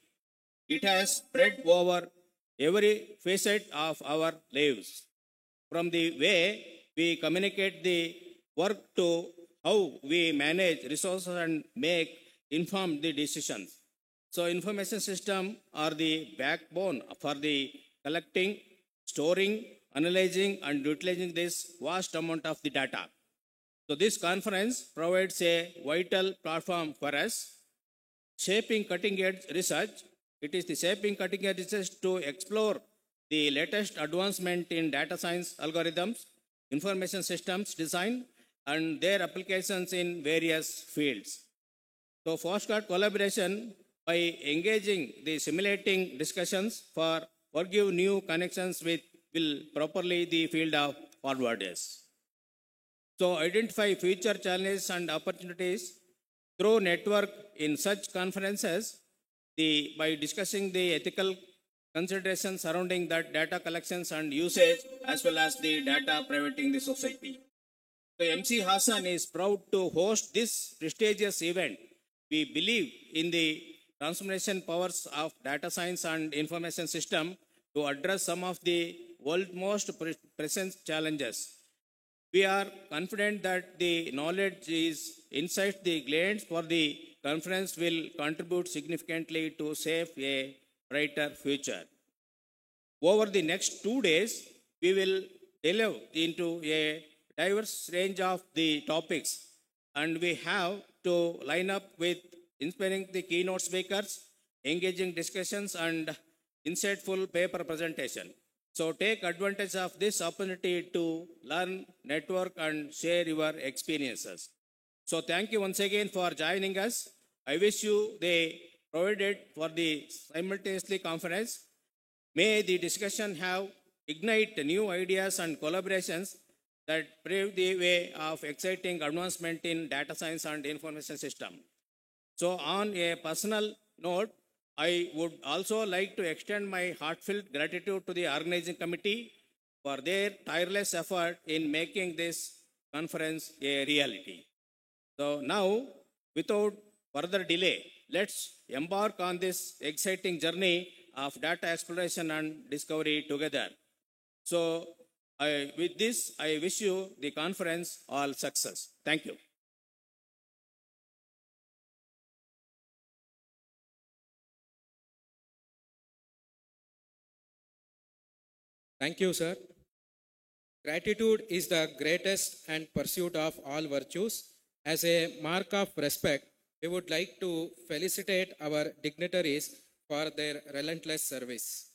It has spread over every facet of our lives, from the way we communicate the work to how we manage resources and make informed decisions. So information systems are the backbone for the collecting, storing, analyzing, and utilizing this vast amount of the data. So this conference provides a vital platform for us, shaping cutting-edge research. It is the shaping cutting-edge research to explore the latest advancement in data science algorithms, information systems design, and their applications in various fields. So foster collaboration by engaging the simulating discussions for forgive new connections with will properly the field of forwarders. So identify future challenges and opportunities through network in such conferences by discussing the ethical considerations surrounding that data collections and usage as well as the data privating the society. So MC Hassan is proud to host this prestigious event. We believe in the transformation powers of data science and information system to address some of the world's most present challenges. We are confident that the knowledge is insight the gleaned for the conference will contribute significantly to shape a brighter future. Over the next 2 days, we will delve into a diverse range of the topics, and we have to line up with inspiring the keynote speakers, engaging discussions, and insightful paper presentation. So take advantage of this opportunity to learn, network, and share your experiences. So thank you once again for joining us. I wish you the provided for the simultaneously conference. May the discussion have ignite new ideas and collaborations that pave the way of exciting advancement in data science and information system. So on a personal note, I would also like to extend my heartfelt gratitude to the organizing committee for their tireless effort in making this conference a reality. So now, without further delay, let's embark on this exciting journey of data exploration and discovery together. So with this, I wish you the conference all success. Thank you. Thank you, sir. Gratitude is the greatest and pursuit of all virtues. As a mark of respect, we would like to felicitate our dignitaries for their relentless service.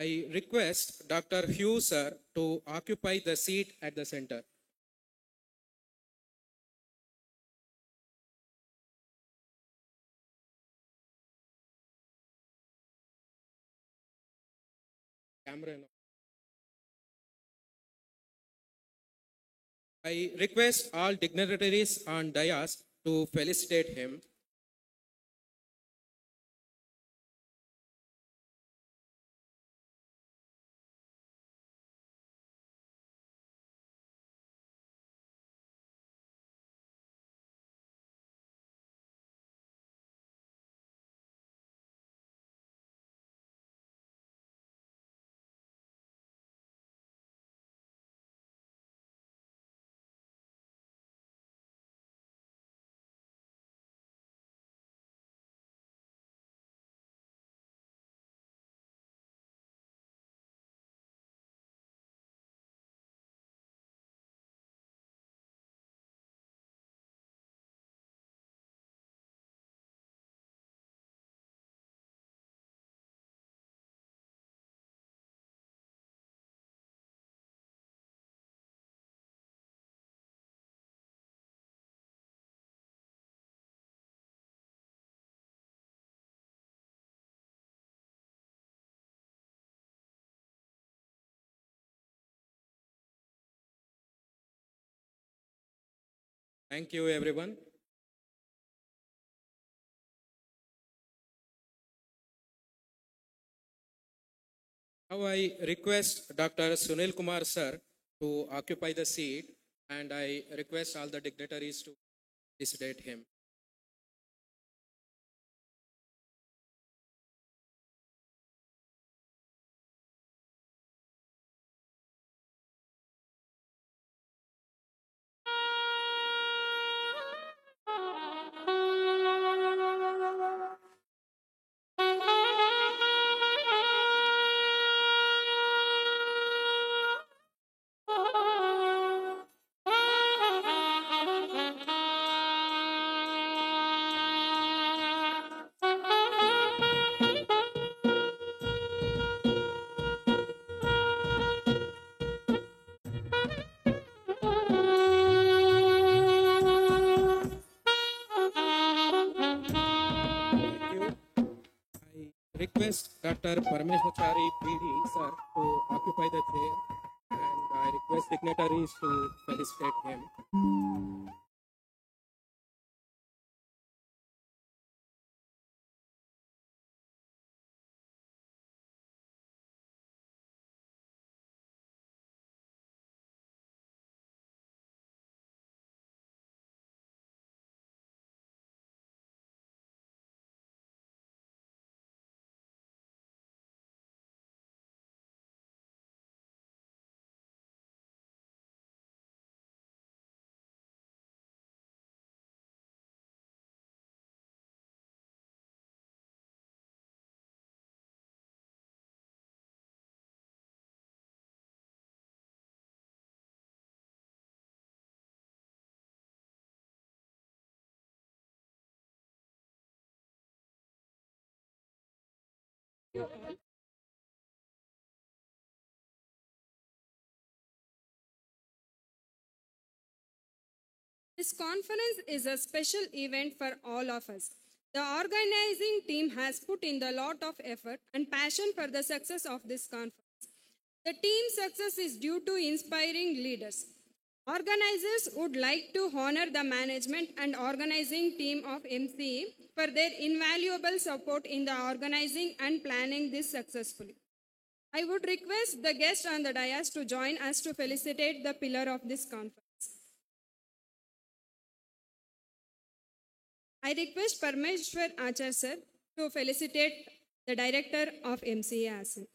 I request Dr. Hugh, sir, to occupy the seat at the center. Cameron. I request all dignitaries on dais to felicitate him. Thank you, everyone. Now I request Dr. Sunil Kumar, sir, to occupy the seat, and I request all the dignitaries to felicitate him. Request Dr. Parameshwachari PD, sir, to occupy the chair, and I request dignitaries to felicitate him. This conference is a special event for all of us. The organizing team has put in a lot of effort and passion for the success of this conference. The team's success is due to inspiring leaders. Organizers would like to honor the management and organizing team of MCE for their invaluable support in the organizing and planning this successfully. I would request the guests on the dais to join us to felicitate the pillar of this conference. I request Parameshwar Achar sir to felicitate the director of MCA ASIN.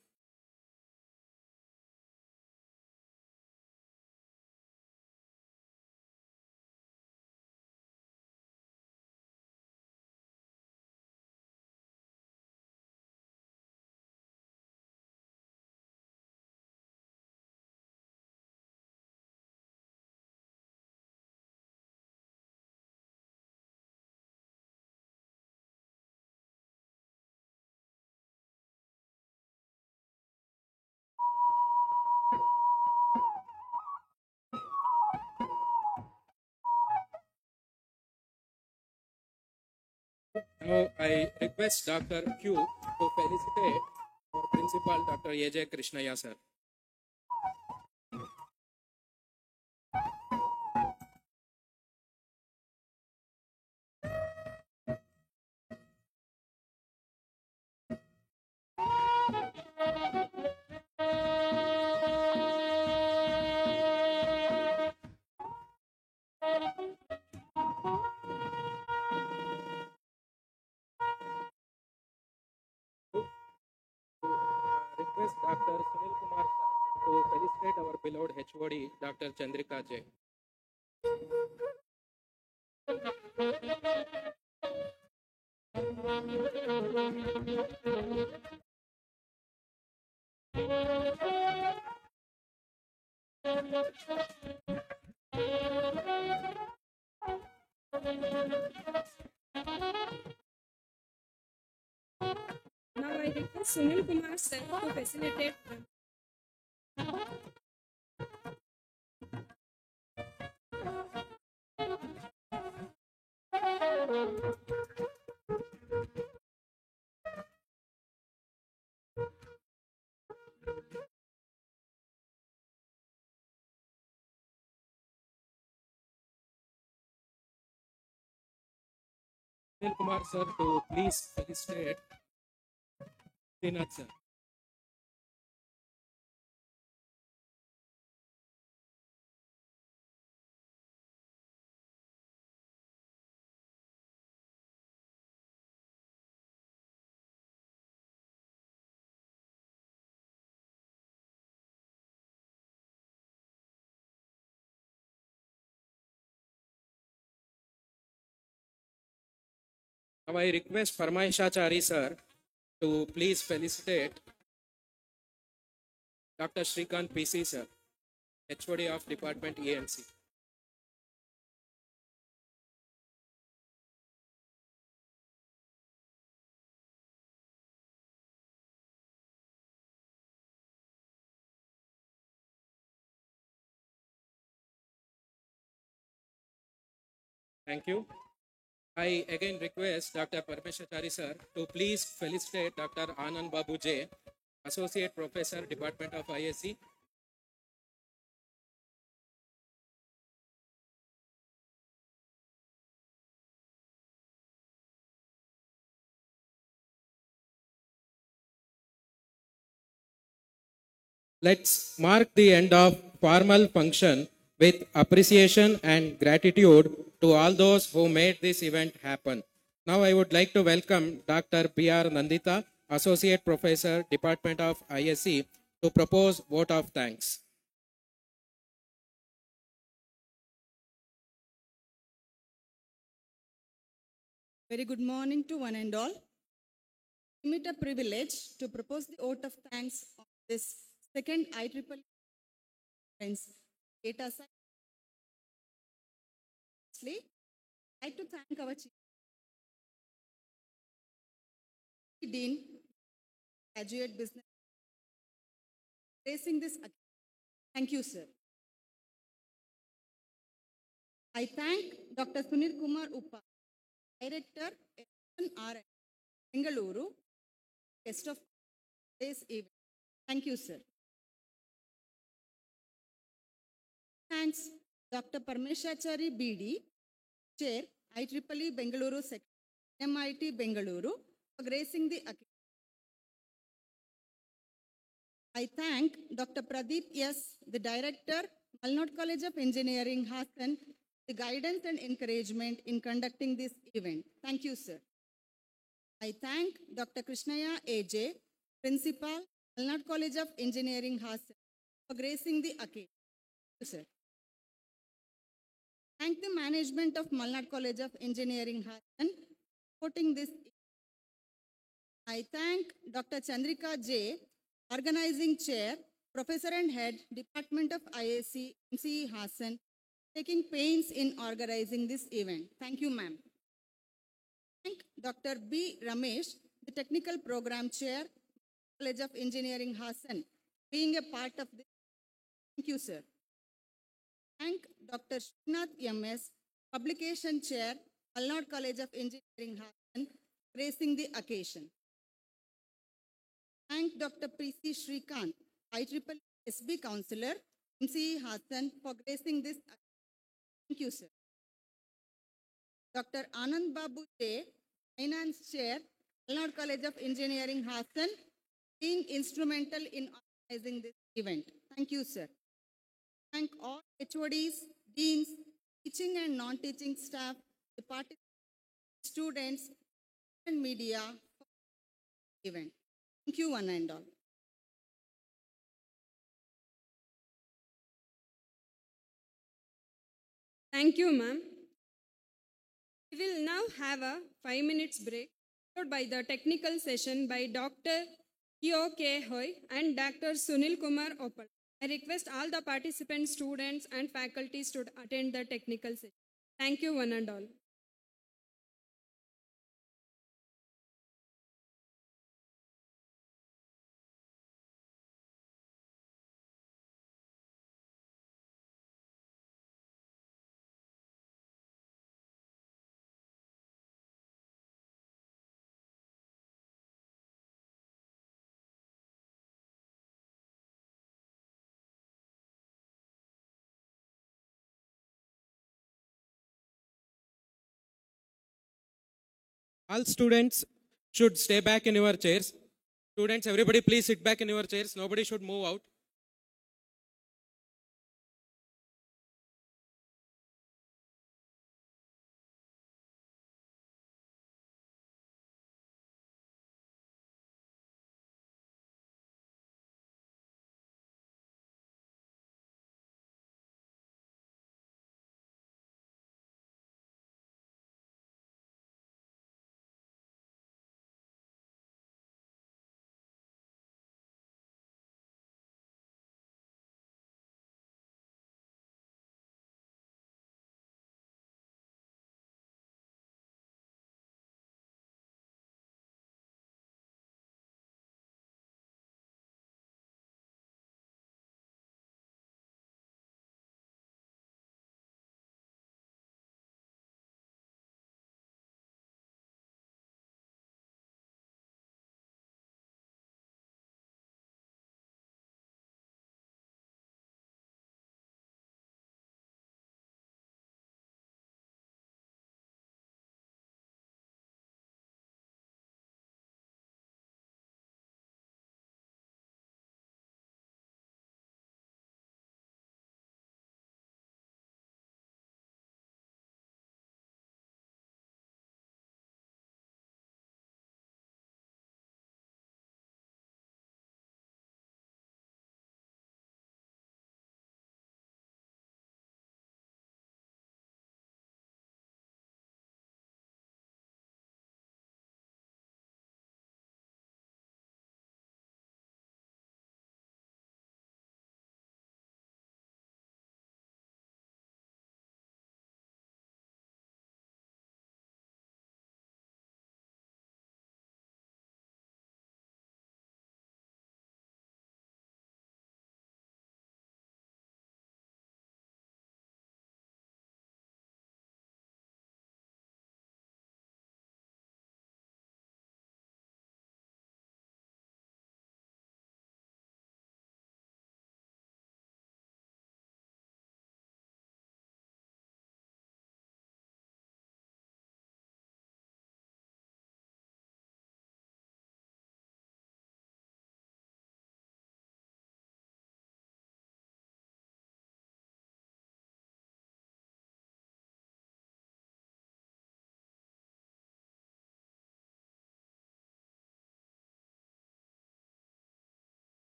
Now I request Dr. Q to felicitate our principal, Dr. A.J. Krishnaya, sir. Request Dr. Sunil Kumar sir to felicitate our beloved HOD, Dr. Chandrika J. Now I request Sunil Kumar sir to facilitate. Sunil Kumar sir to please felicitate Srinath sir. Now I request Parmaheshachari sir to please felicitate Dr. Shrikant PC sir, HOD of Department ENC. Thank you. I again request Dr. Parmeshachari sir to please felicitate Dr. Anand Babu J, Associate Professor, Department of ISC. Let's mark the end of formal function with appreciation and gratitude to all those who made this event happen. Now I would like to welcome Dr. B.R. Nandita, Associate Professor, Department of ISC, to propose vote of thanks. Very good morning to one and all. Give it a privilege to propose the vote of thanks on this second IEEE conference data science. Firstly, I'd like to thank our Chief Dean, Graduate Business, raising this again. Thank you, sir. I thank Dr. Sunil Kumar Uppa, Director, R&D, Bengaluru, guest of this event. Thank you, sir. Thanks, Dr. Parmeshachari BD, Chair, IEEE Bengaluru Section, MIT Bengaluru, for gracing the occasion. I thank Dr. Pradeep S., the Director, Malnad College of Engineering, Hassan, the guidance and encouragement in conducting this event. Thank you, sir. I thank Dr. Krishnaya A.J., Principal, Malnad College of Engineering, Hassan, for gracing the occasion. Thank you, sir. Thank the management of Malnad College of Engineering, Hassan, for supporting this. I thank Dr. Chandrika J., Organizing Chair, Professor and Head, Department of ISC, MCE Hassan, taking pains in organizing this event. Thank you, ma'am. Thank Dr. B. Ramesh, the Technical Program Chair, College of Engineering, Hassan, being a part of this. Thank you, sir. Thank Dr. Srinath M.S., Publication Chair, Malnad College of Engineering, Hassan, gracing the occasion. Thank Dr. Preeti Shrikant, IEEE SB Counselor, MCE Hassan, for gracing this occasion. Thank you, sir. Dr. Anand Babu J, Finance Chair, Malnad College of Engineering, Hassan, being instrumental in organizing this event. Thank you, sir. Thank all HODs, deans, teaching and non-teaching staff, the participants, students, and media for the event. Thank you, one and all. Thank you, ma'am. We will now have a 5 minutes break, followed by the technical session by Dr. Kyo K. Hoy and Dr. Sunil Kumar Opal. I request all the participants, students, and faculties to attend the technical session. Thank you, one and all. All students should stay back in your chairs. Students, everybody please sit back in your chairs. Nobody should move out.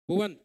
Bhuvan.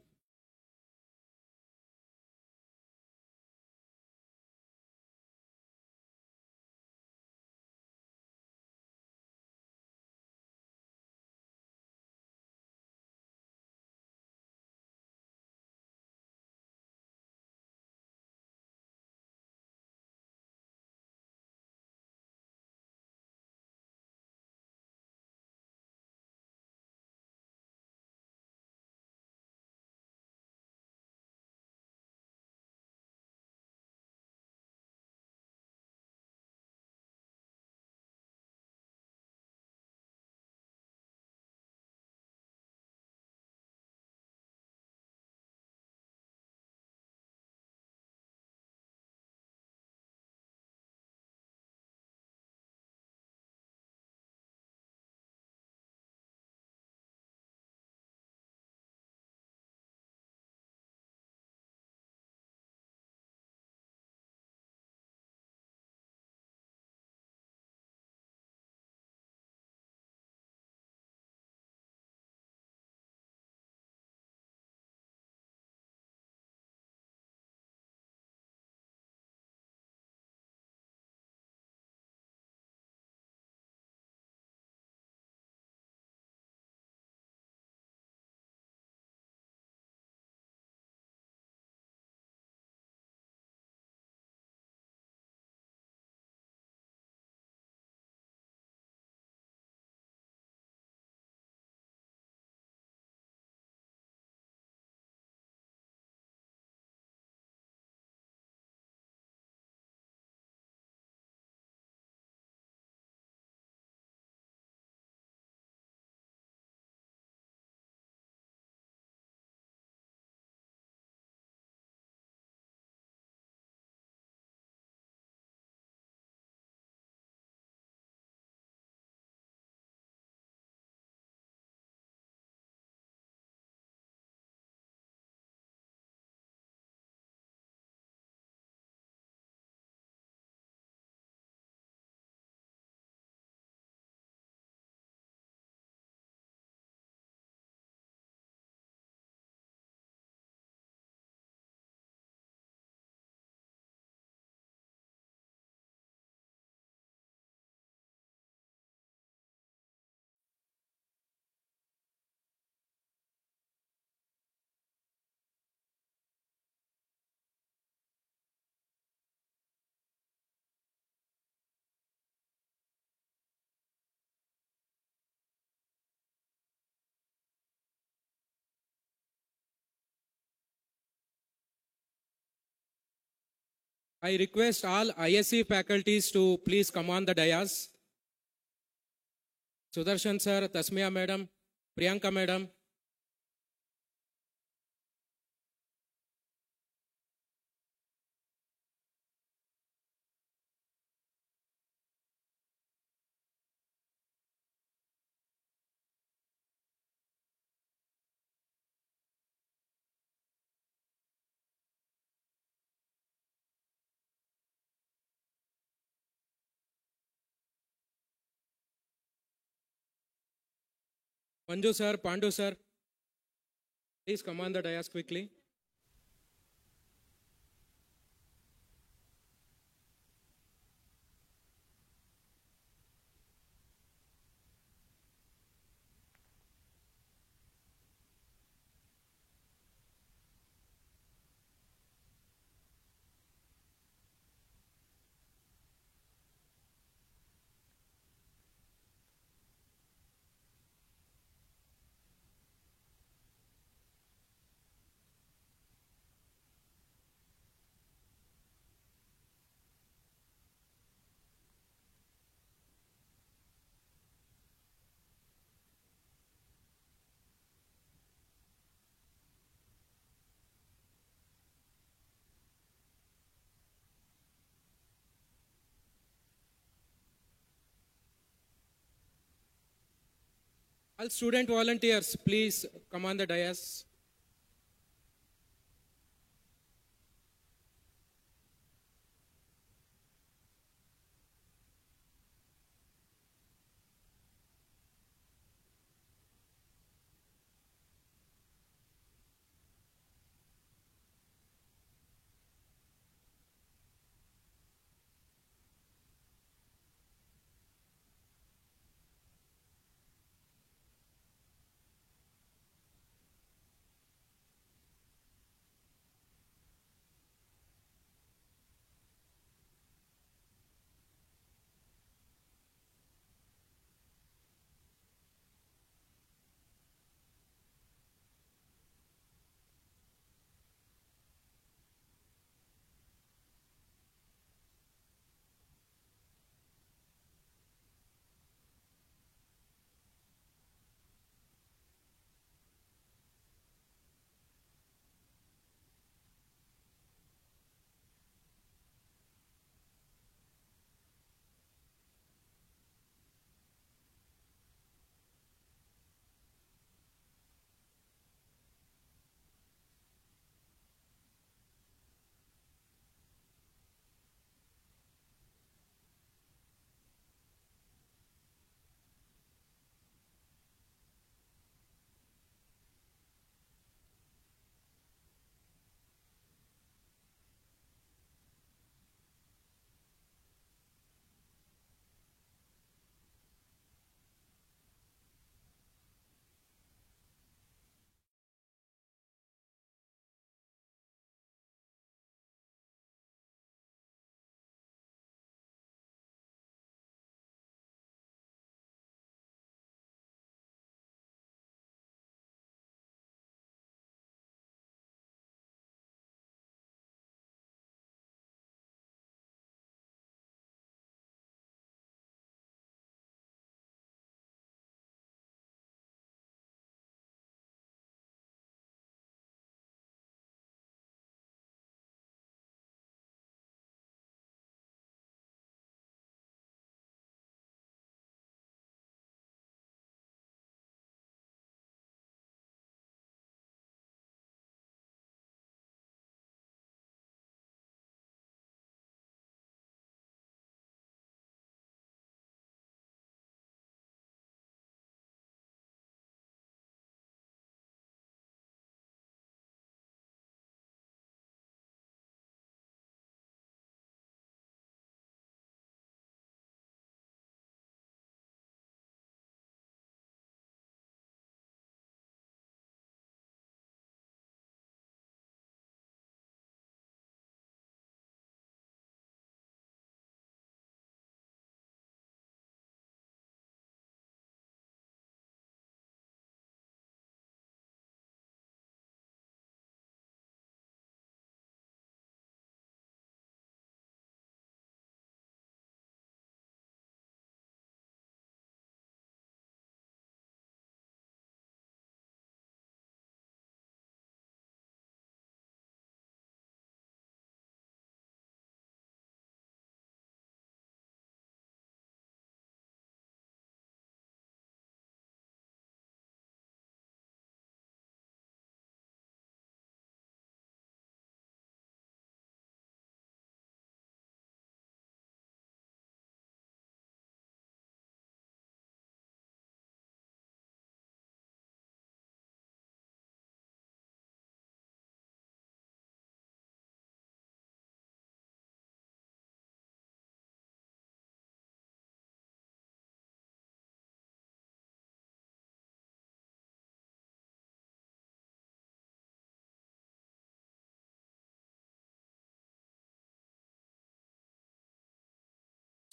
I request all ISC faculties to please come on the dais. Sudarshan sir, Tasmiya madam, Priyanka madam. Manju sir, Pandu sir, please come on the dais quickly. All student volunteers, please come on the dais.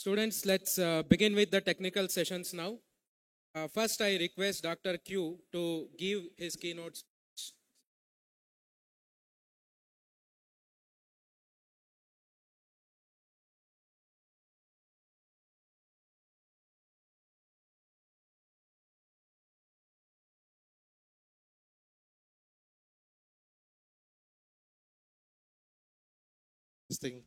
Students, let's begin with the technical sessions now. First, I request Dr. Q to give his keynote speech. This thing.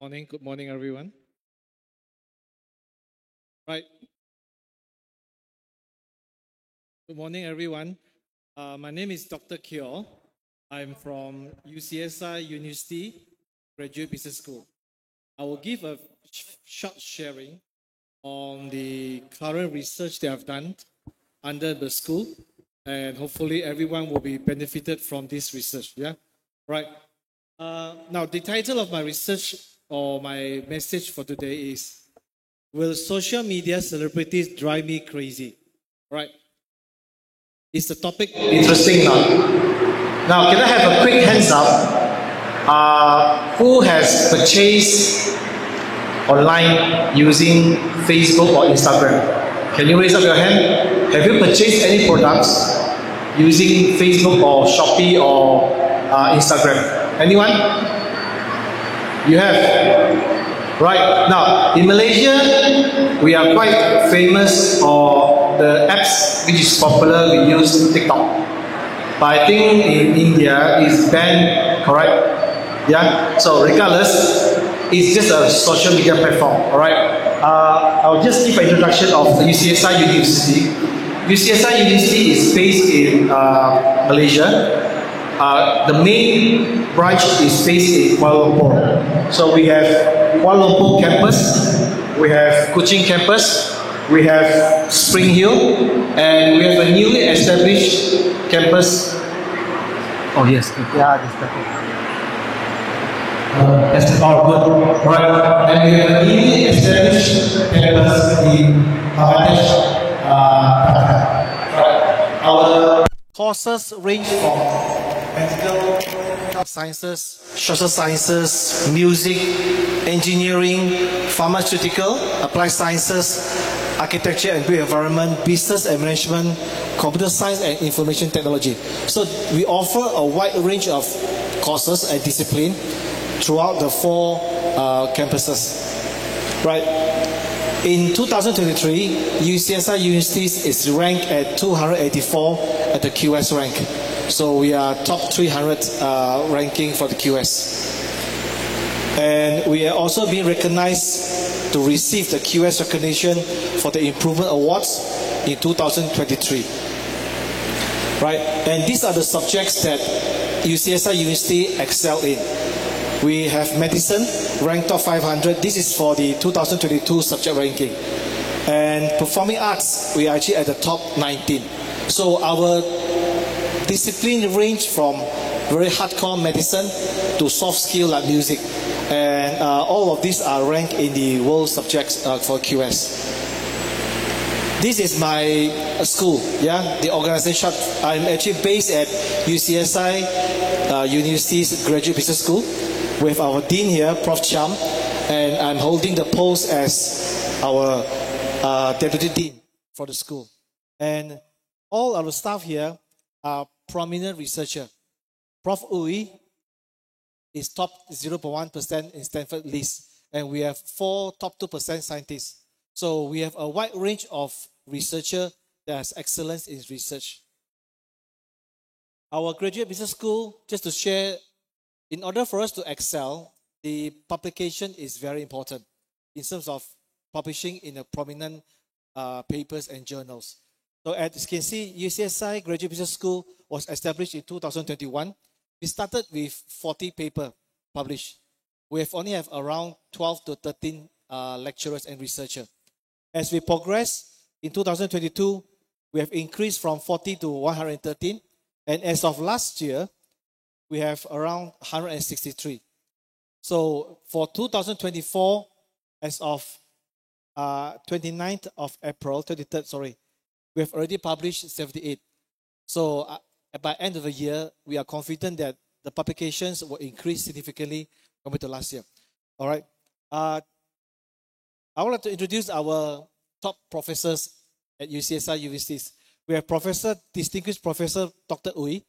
Good morning, everyone. Right. Good morning, everyone. My name is Dr. Kyo. I'm from UCSI University Graduate Business School. I will give a short sharing on the current research that I've done under the school, and hopefully everyone will be benefited from this research. Yeah, right. Now, the title of my research or my message for today is, will social media celebrities drive me crazy? Right. Is the topic interesting now? Now, can I have a quick hands up? Who has purchased online using Facebook or Instagram? Can you raise up your hand? Have you purchased any products using Facebook or Shopee or Instagram? Anyone? You have? Right. Now, in Malaysia, we are quite famous for the apps which is popular. We use TikTok. But I think in India, it's banned, correct? Yeah? So regardless, it's just a social media platform, alright? I'll just give an introduction of UCSI University. UCSI University is based in Malaysia. The main branch is based in Kuala Lumpur. So we have Kuala Lumpur campus, we have Kuching campus, we have Spring Hill, and we have a newly established campus. Oh yes, yeah, this that's all good. Right. And we have a newly established campus in Bangladesh. Our courses range from medical sciences, social sciences, music, engineering, pharmaceutical, applied sciences, architecture and built environment, business and management, computer science and information technology. So we offer a wide range of courses and discipline throughout the 4 campuses. Right. In 2023, UCSI University is ranked at 284 at the QS rank. So we are top 300 ranking for the QS. And we are also being recognized to receive the QS recognition for the Improvement Awards in 2023. Right? And these are the subjects that UCSI University excel in. We have medicine, ranked top 500. This is for the 2022 subject ranking. And performing arts, we are actually at the top 19. So our discipline range from very hardcore medicine to soft skill like music. And all of these are ranked in the world subjects for QS. This is my school, yeah, the organization. I'm actually based at UCSI University's Graduate Business School with our dean here, Prof. Cham, and I'm holding the post as our deputy dean for the school. And all our staff here are prominent researchers. Prof. Ui is top 0.1% in Stanford list, and we have 4 top 2% scientists. So we have a wide range of researchers that has excellence in research. Our graduate business school, just to share, in order for us to excel, the publication is very important in terms of publishing in a prominent papers and journals. So as you can see, UCSI Graduate Business School was established in 2021. We started with 40 papers published. We have only have around 12 to 13 lecturers and researchers. As we progress, in 2022, we have increased from 40 to 113. And as of last year, we have around 163. So for 2024, as of 29th of April, 23rd, sorry, we have already published 78. So by end of the year, we are confident that the publications will increase significantly compared to last year. All right. I would like to introduce our top professors at UCSI Universities. We have Distinguished Professor Dr. Uy.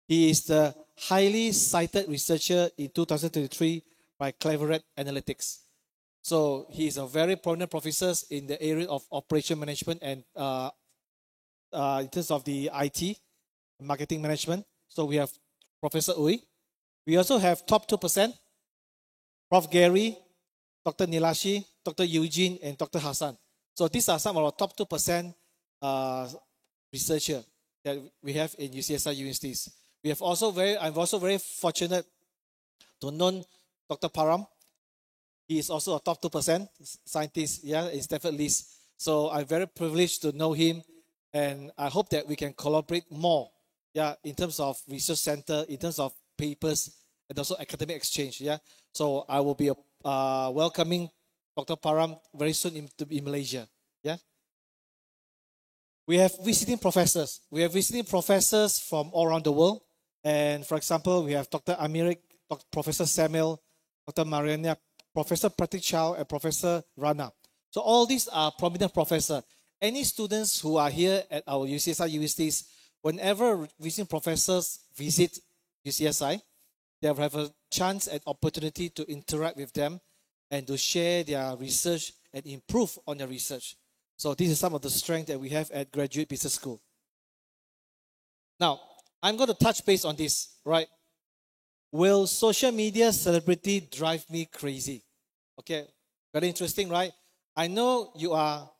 He is the highly cited researcher in 2023 by Cleverat Analytics. So he is a very prominent professor in the area of operation management and in terms of the IT, marketing management. So we have Professor Uy. We also have top 2%, Prof. Gary, Dr. Nilashi, Dr. Eugene, and Dr. Hassan. So these are some of our top 2% researcher that we have in UCSI Universities. I'm also very fortunate to know Dr. Param. He is also a top 2% scientist, in Stanford List. So I'm very privileged to know him, and I hope that we can collaborate more, in terms of research center, in terms of papers, and also academic exchange, So I will be welcoming Dr. Param very soon in Malaysia, We have visiting professors. We have visiting professors from all around the world. And for example, we have Dr. Amirik, Professor Samuel, Dr. Mariana, Professor Pratik Chow, and Professor Rana. So all these are prominent professors. Any students who are here at our UCSI universities, whenever visiting professors visit UCSI, they will have a chance and opportunity to interact with them and to share their research and improve on their research. So this is some of the strength that we have at Graduate Business School. Now, I'm going to touch base on this, right? Will social media celebrity drive me crazy? Okay, very interesting, right? I know you are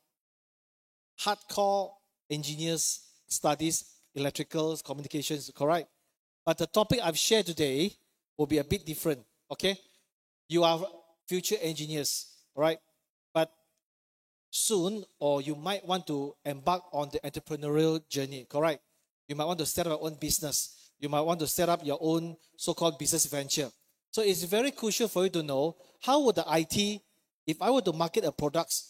hardcore engineers, studies, electricals, communications, correct? But the topic I've shared today will be a bit different, okay? You are future engineers, right? But soon, or you might want to embark on the entrepreneurial journey, correct? You might want to set up your own business. You might want to set up your own so-called business venture. So it's very crucial for you to know how would the IT, if I were to market a product,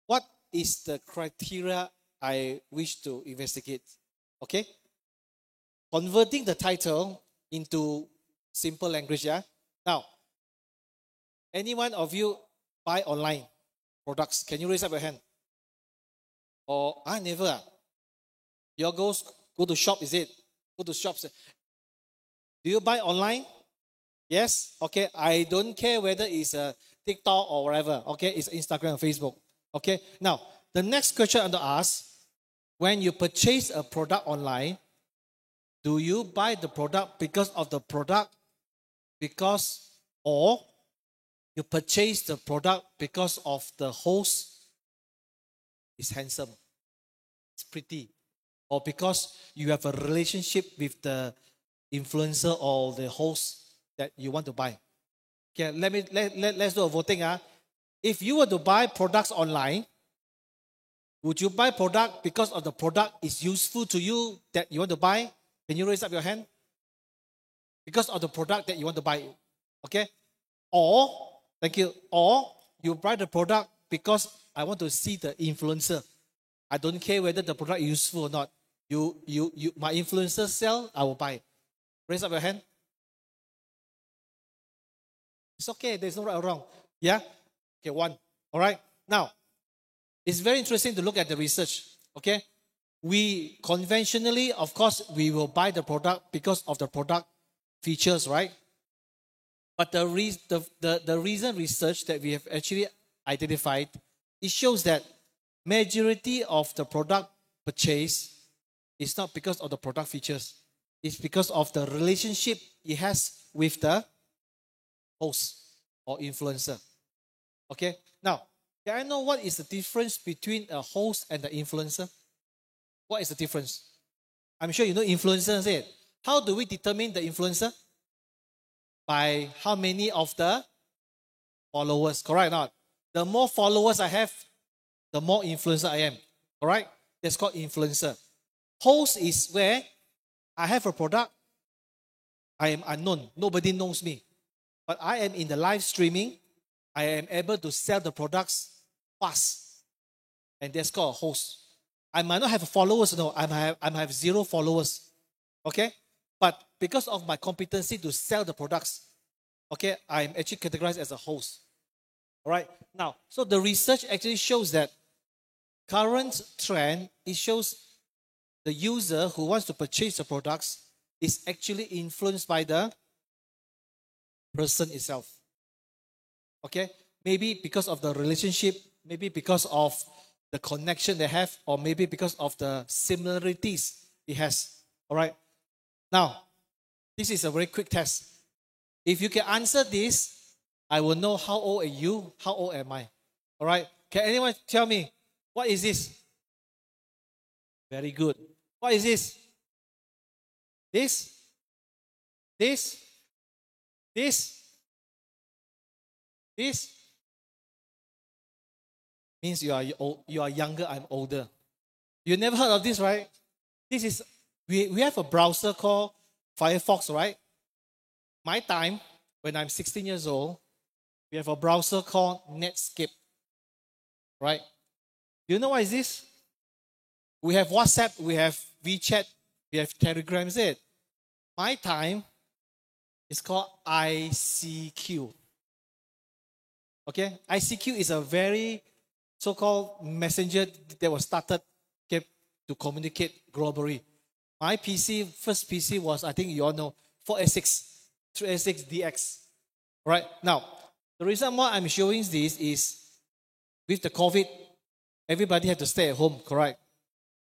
what is the criteria I wish to investigate? Okay? Converting the title into simple language, Now, any one of you buy online products? Can you raise up your hand? Or, never. Your goes go to shop, is it? Go to shops. Do you buy online? Yes? Okay, I don't care whether it's a TikTok or whatever. Okay, it's Instagram or Facebook. Okay, now, the next question I want to ask, when you purchase a product online, do you buy the product because of the product? Or you purchase the product because of the host is handsome, it's pretty, or because you have a relationship with the influencer or the host that you want to buy? Okay, let's do a voting. If you were to buy products online, would you buy product because of the product is useful to you that you want to buy? Can you raise up your hand? Because of the product that you want to buy, okay? Or, thank you, or you buy the product because I want to see the influencer. I don't care whether the product is useful or not. My influencer sell, I will buy. Raise up your hand. It's okay, there's no right or wrong. Yeah? Okay, one. All right. Now, it's very interesting to look at the research. Okay? We conventionally, of course, we will buy the product because of the product features, right? But the recent research that we have actually identified, it shows that majority of the product purchase is not because of the product features. It's because of the relationship it has with the host or influencer. Okay? Now, can I know what is the difference between a host and the influencer? What is the difference? I'm sure you know influencer, is it? How do we determine the influencer? By how many of the followers, correct or not? The more followers I have, the more influencer I am, correct? That's called influencer. Host is where I have a product, I am unknown, nobody knows me. But I am in the live streaming, I am able to sell the products fast. And that's called a host. I might not have followers, no, I might have 0 followers. Okay? But because of my competency to sell the products, okay, I'm actually categorized as a host. All right? Now, so the research actually shows that current trend, it shows the user who wants to purchase the products is actually influenced by the person itself. Okay? Maybe because of the relationship, maybe because of the connection they have, or maybe because of the similarities it has. All right? Now, this is a very quick test. If you can answer this, I will know how old are you, how old am I. All right? Can anyone tell me, what is this? Very good. What is this? This? This? This? This? Means you are younger, I'm older. You never heard of this, right? This is, we have a browser called Firefox, right? My time, when I'm 16 years old, we have a browser called Netscape, right? Do you know what is this? We have WhatsApp, we have WeChat, we have Telegram, is it? My time is called ICQ. Okay? ICQ is a very so-called messenger that was started, okay, to communicate globally. My PC, first PC was, I think you all know, 486, 386DX. Right? Now, the reason why I'm showing this is with the COVID, everybody had to stay at home, correct?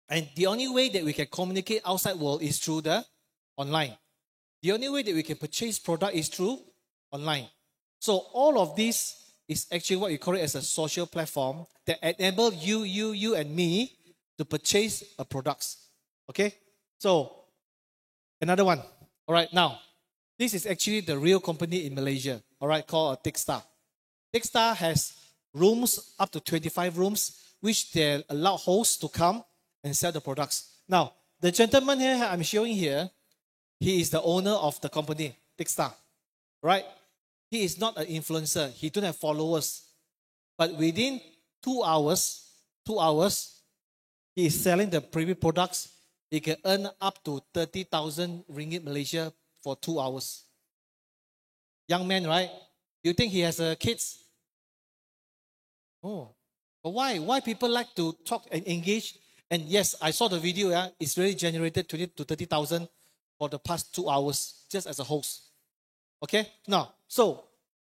And the only way that we can communicate outside world is through the online. The only way that we can purchase product is through online. So all of this is actually what we call it as a social platform that enable you and me to purchase a products. Okay? So, another one. All right, now, this is actually the real company in Malaysia, all right, called Techstar. Techstar has rooms, up to 25 rooms, which they allow hosts to come and sell the products. Now, the gentleman here I'm showing here, he is the owner of the company, Techstar, right? He is not an influencer. He don't have followers. But within 2 hours, he is selling the premium products. He can earn up to 30,000 ringgit Malaysia for 2 hours. Young man, right? You think he has kids? Oh, but why? Why people like to talk and engage? And yes, I saw the video. Yeah, it's really generated 20 to 30,000 for the past 2 hours just as a host. Okay. Now, so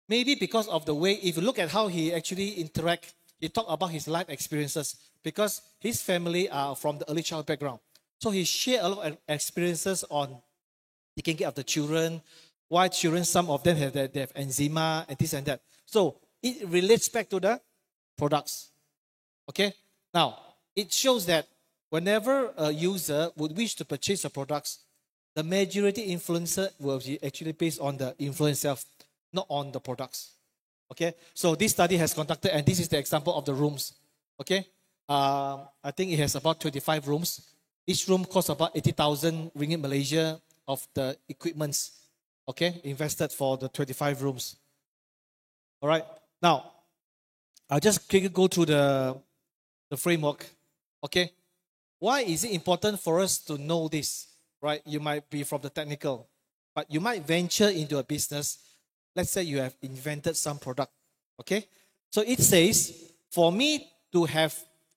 maybe because of the way, if you look at how he actually interact, he talk about his life experiences because his family are from the early child background. So he share a lot of experiences on taking care of the children, why children, some of them have eczema and this and that. So it relates back to the products. Okay? Now, it shows that whenever a user would wish to purchase the products, the majority influencer will be actually based on the influence itself, not on the products. Okay? So this study has conducted, and this is the example of the rooms. Okay? I think it has about 25 rooms. Each room costs about 80,000 ringgit Malaysia of the equipments, okay, invested for the 25 rooms. All right. Now, I'll just quickly go through the framework. Okay. Why is it important for us to know this? Right? You might be from the technical, but you might venture into a business. Let's say you have invented some product. Okay. So it says, for me to have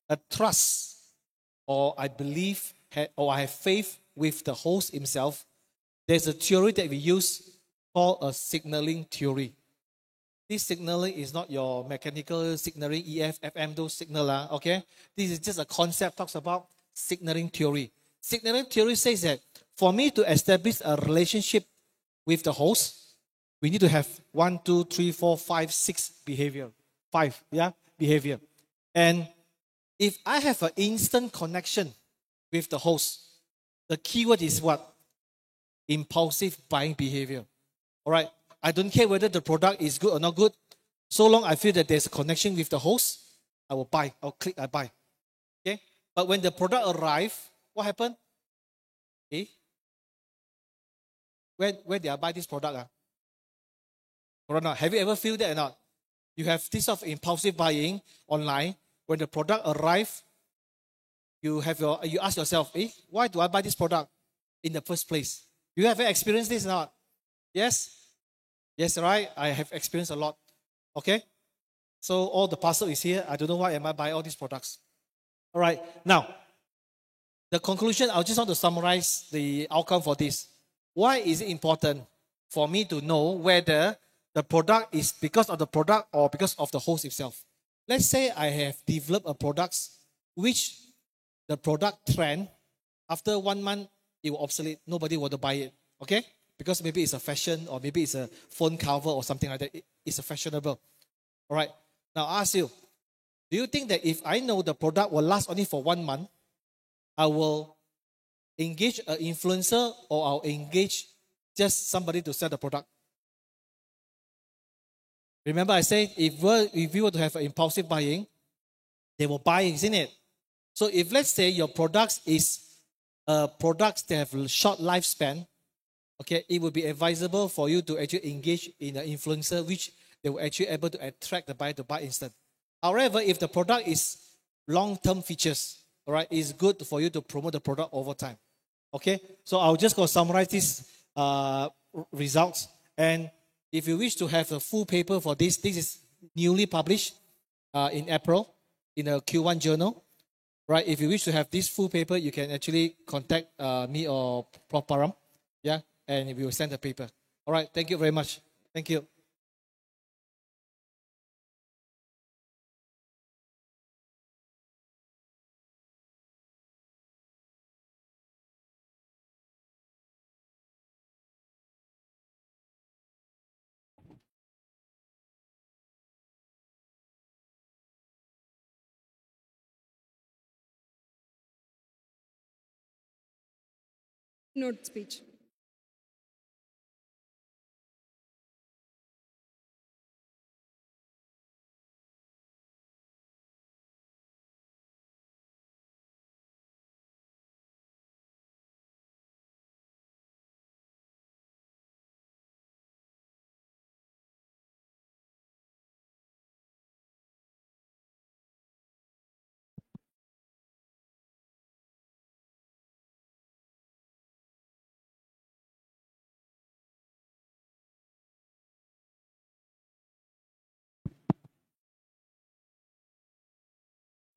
a trust, or I believe, or I have faith with the host himself, there's a theory that we use called a signaling theory. This signaling is not your mechanical signaling, EF, FM, those signal, okay? This is just a concept, talks about signaling theory. Signaling theory says that for me to establish a relationship with the host, we need to have 1, 2, 3, 4, 5, 6 behavior. 5, yeah, behavior. And if I have an instant connection with the host, the keyword is what? Impulsive buying behavior. All right. I don't care whether the product is good or not good. So long I feel that there's a connection with the host, I will buy. I'll click, I buy. Okay. But when the product arrives, what happened? Okay. Where did I buy this product? Or not? Have you ever feel that or not? You have this sort of impulsive buying online. When the product arrives, you ask yourself, why do I buy this product? in the first place. You have experienced this or not? Yes? Yes, right? I have experienced a lot. Okay? So all the parcel is here. I don't know why am I buying all these products. All right. Now, the conclusion, I just want to summarize the outcome for this. Why is it important for me to know whether the product is because of the product or because of the host itself? Let's say I have developed a product which the product trend, after 1 month, it will obsolete. Nobody will buy it. Okay? Because maybe it's a fashion or maybe it's a phone cover or something like that. It's a fashionable. All right. Now I ask you, do you think that if I know the product will last only for 1 month, I will engage an influencer or I'll engage just somebody to sell the product? Remember I said if you were to have an impulsive buying, they will buy, isn't it? So if let's say your products is products that have short lifespan, okay, it would be advisable for you to actually engage in an influencer which they will actually able to attract the buyer to buy instant. However, if the product is long-term features, all right, it's good for you to promote the product over time. Okay, so I'll just go summarize these results. And if you wish to have a full paper for this is newly published in April in a Q1 journal. Right, if you wish to have this full paper, you can actually contact me or Prof. Param. Yeah, and we will send the paper. All right, thank you very much. Thank you. Note speech.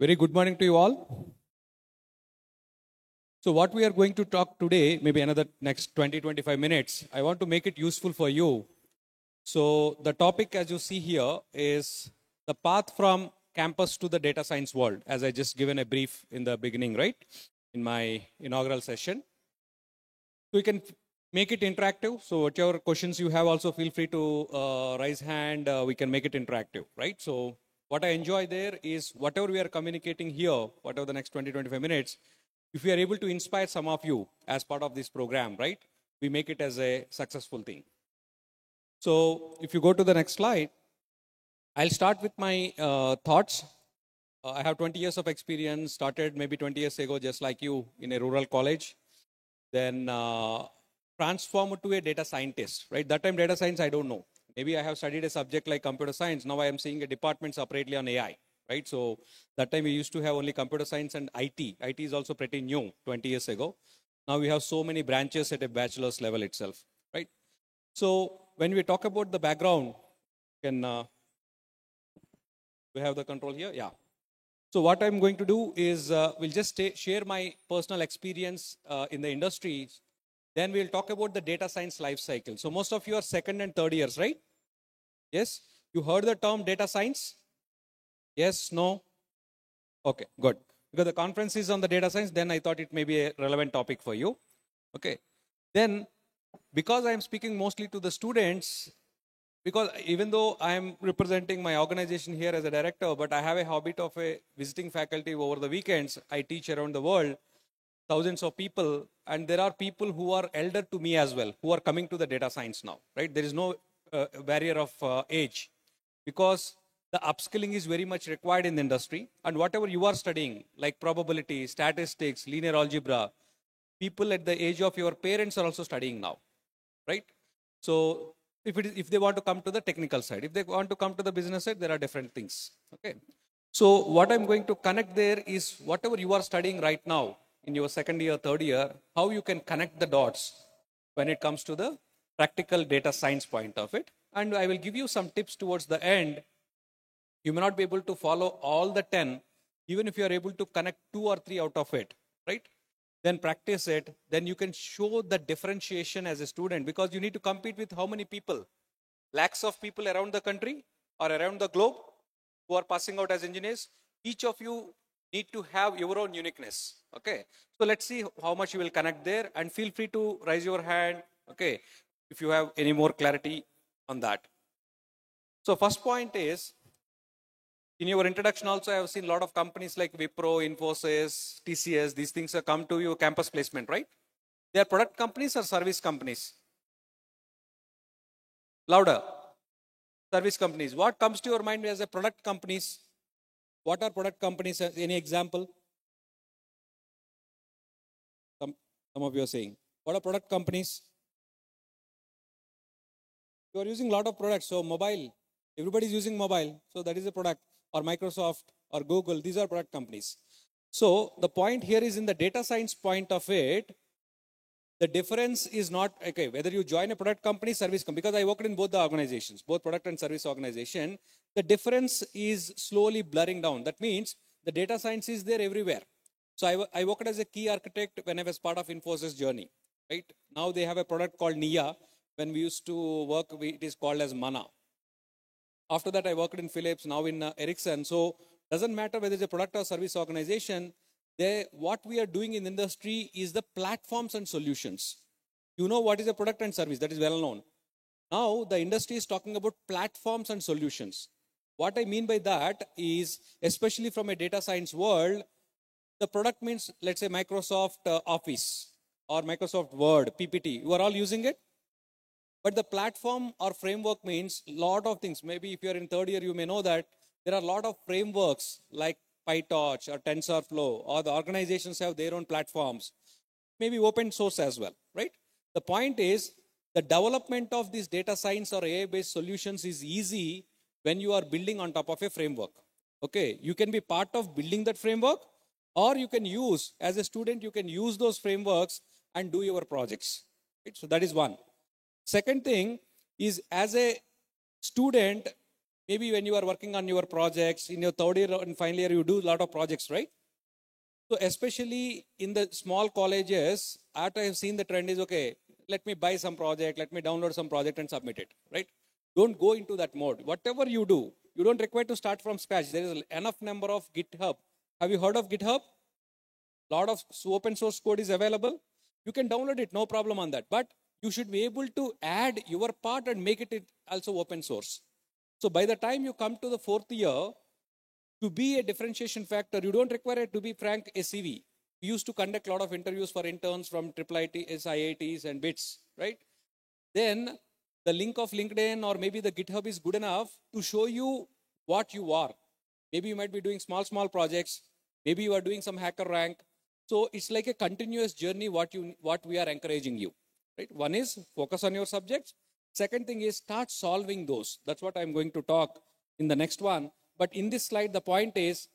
Very good morning to you all. So what we are going to talk today, maybe another next 20-25 minutes, I want to make it useful for you. So the topic as you see here is the path from campus to the data science world, as I just given a brief in the beginning, right? In my inaugural session. So we can make it interactive. So whatever questions you have, also feel free to raise hand. We can make it interactive, right? So what I enjoy there is whatever we are communicating here, whatever the next 20-25 minutes, if we are able to inspire some of you as part of this program, right? We make it as a successful thing. So if you go to the next slide, I'll start with my thoughts. I have 20 years of experience, started maybe 20 years ago, just like you, in a rural college. Then transformed to a data scientist, right? That time data science, I don't know. Maybe I have studied a subject like computer science. Now I am seeing a department separately on AI, right? So that time we used to have only computer science and IT. IT is also pretty new 20 years ago. Now we have so many branches at a bachelor's level itself, right? So when we talk about the background, can we have the control here? Yeah. So what I'm going to do is we'll just share my personal experience in the industry. Then we'll talk about the data science life cycle. So most of you are second and third years, right? Yes? You heard the term data science? Yes? No? Okay, good. Because the conference is on the data science, then I thought it may be a relevant topic for you. Okay. Then, because I'm speaking mostly to the students, because even though I'm representing my organization here as a director, but I have a habit of a visiting faculty over the weekends. I teach around the world, thousands of people, and there are people who are elder to me as well, who are coming to the data science now, right? There is no barrier of age, because the upskilling is very much required in the industry. And whatever you are studying, like probability, statistics, linear algebra, people at the age of your parents are also studying now, right? So if they want to come to the technical side, if they want to come to the business side, there are different things, okay? So what I'm going to connect there is whatever you are studying right now, in your second year, third year, how you can connect the dots when it comes to the practical data science point of it. And I will give you some tips towards the end. You may not be able to follow all the 10, even if you are able to connect 2 or 3 out of it, right? Then practice it. Then you can show the differentiation as a student, because you need to compete with how many people? Lakhs of people around the country or around the globe who are passing out as engineers. Each of you need to have your own uniqueness. Okay. So let's see how much you will connect there, and feel free to raise your hand. Okay. If you have any more clarity on that. So first point is, in your introduction also, I have seen a lot of companies like Wipro, Infosys, TCS, these things have come to your campus placement, right? They are product companies or service companies? Louder. Service companies. What comes to your mind as a product companies? What are product companies? Any example? Some of you are saying. What are product companies? You are using a lot of products. So mobile, everybody is using mobile. So that is a product. Or Microsoft or Google, these are product companies. So the point here is, in the data science point of it, the difference is not, okay, whether you join a product company, service company, because I worked in both the organizations, both product and service organization, the difference is slowly blurring down. That means the data science is there everywhere. So I worked as a key architect when I was part of Infosys journey, right? Now they have a product called NIA. When we used to work, it is called as Mana. After that, I worked in Philips, now in Ericsson. So doesn't matter whether it's a product or service organization, what we are doing in industry is the platforms and solutions. You know what is a product and service, that is well known. Now the industry is talking about platforms and solutions. What I mean by that is, especially from a data science world, the product means, let's say Microsoft Office or Microsoft Word, PPT. You are all using it. But the platform or framework means a lot of things. Maybe if you're in third year, you may know that there are a lot of frameworks like PyTorch or TensorFlow, or the organizations have their own platforms. Maybe open source as well, right? The point is, the development of these data science or AI-based solutions is easy when you are building on top of a framework. Okay, you can be part of building that framework, or you can use, as a student, you can use those frameworks and do your projects. Right? So that is one. Second thing is, as a student, maybe when you are working on your projects, in your third year and final year, you do a lot of projects, right? So especially in the small colleges, after I have seen the trend is, okay, let me buy some project, let me download some project and submit it, right? Don't go into that mode. Whatever you do, you don't require to start from scratch. There is enough number of GitHub. Have you heard of GitHub? A lot of open source code is available. You can download it, no problem on that. But you should be able to add your part and make it also open source. So by the time you come to the fourth year, to be a differentiation factor, you don't require it, to be frank, a CV. We used to conduct a lot of interviews for interns from IITs, IITs and BITS, right? Then the link of LinkedIn or maybe the GitHub is good enough to show you what you are. Maybe you might be doing small projects. Maybe you are doing some HackerRank. So it's like a continuous journey what we are encouraging you. Right? One is focus on your subjects. Second thing is start solving those. That's what I'm going to talk in the next one. But in this slide, the point is,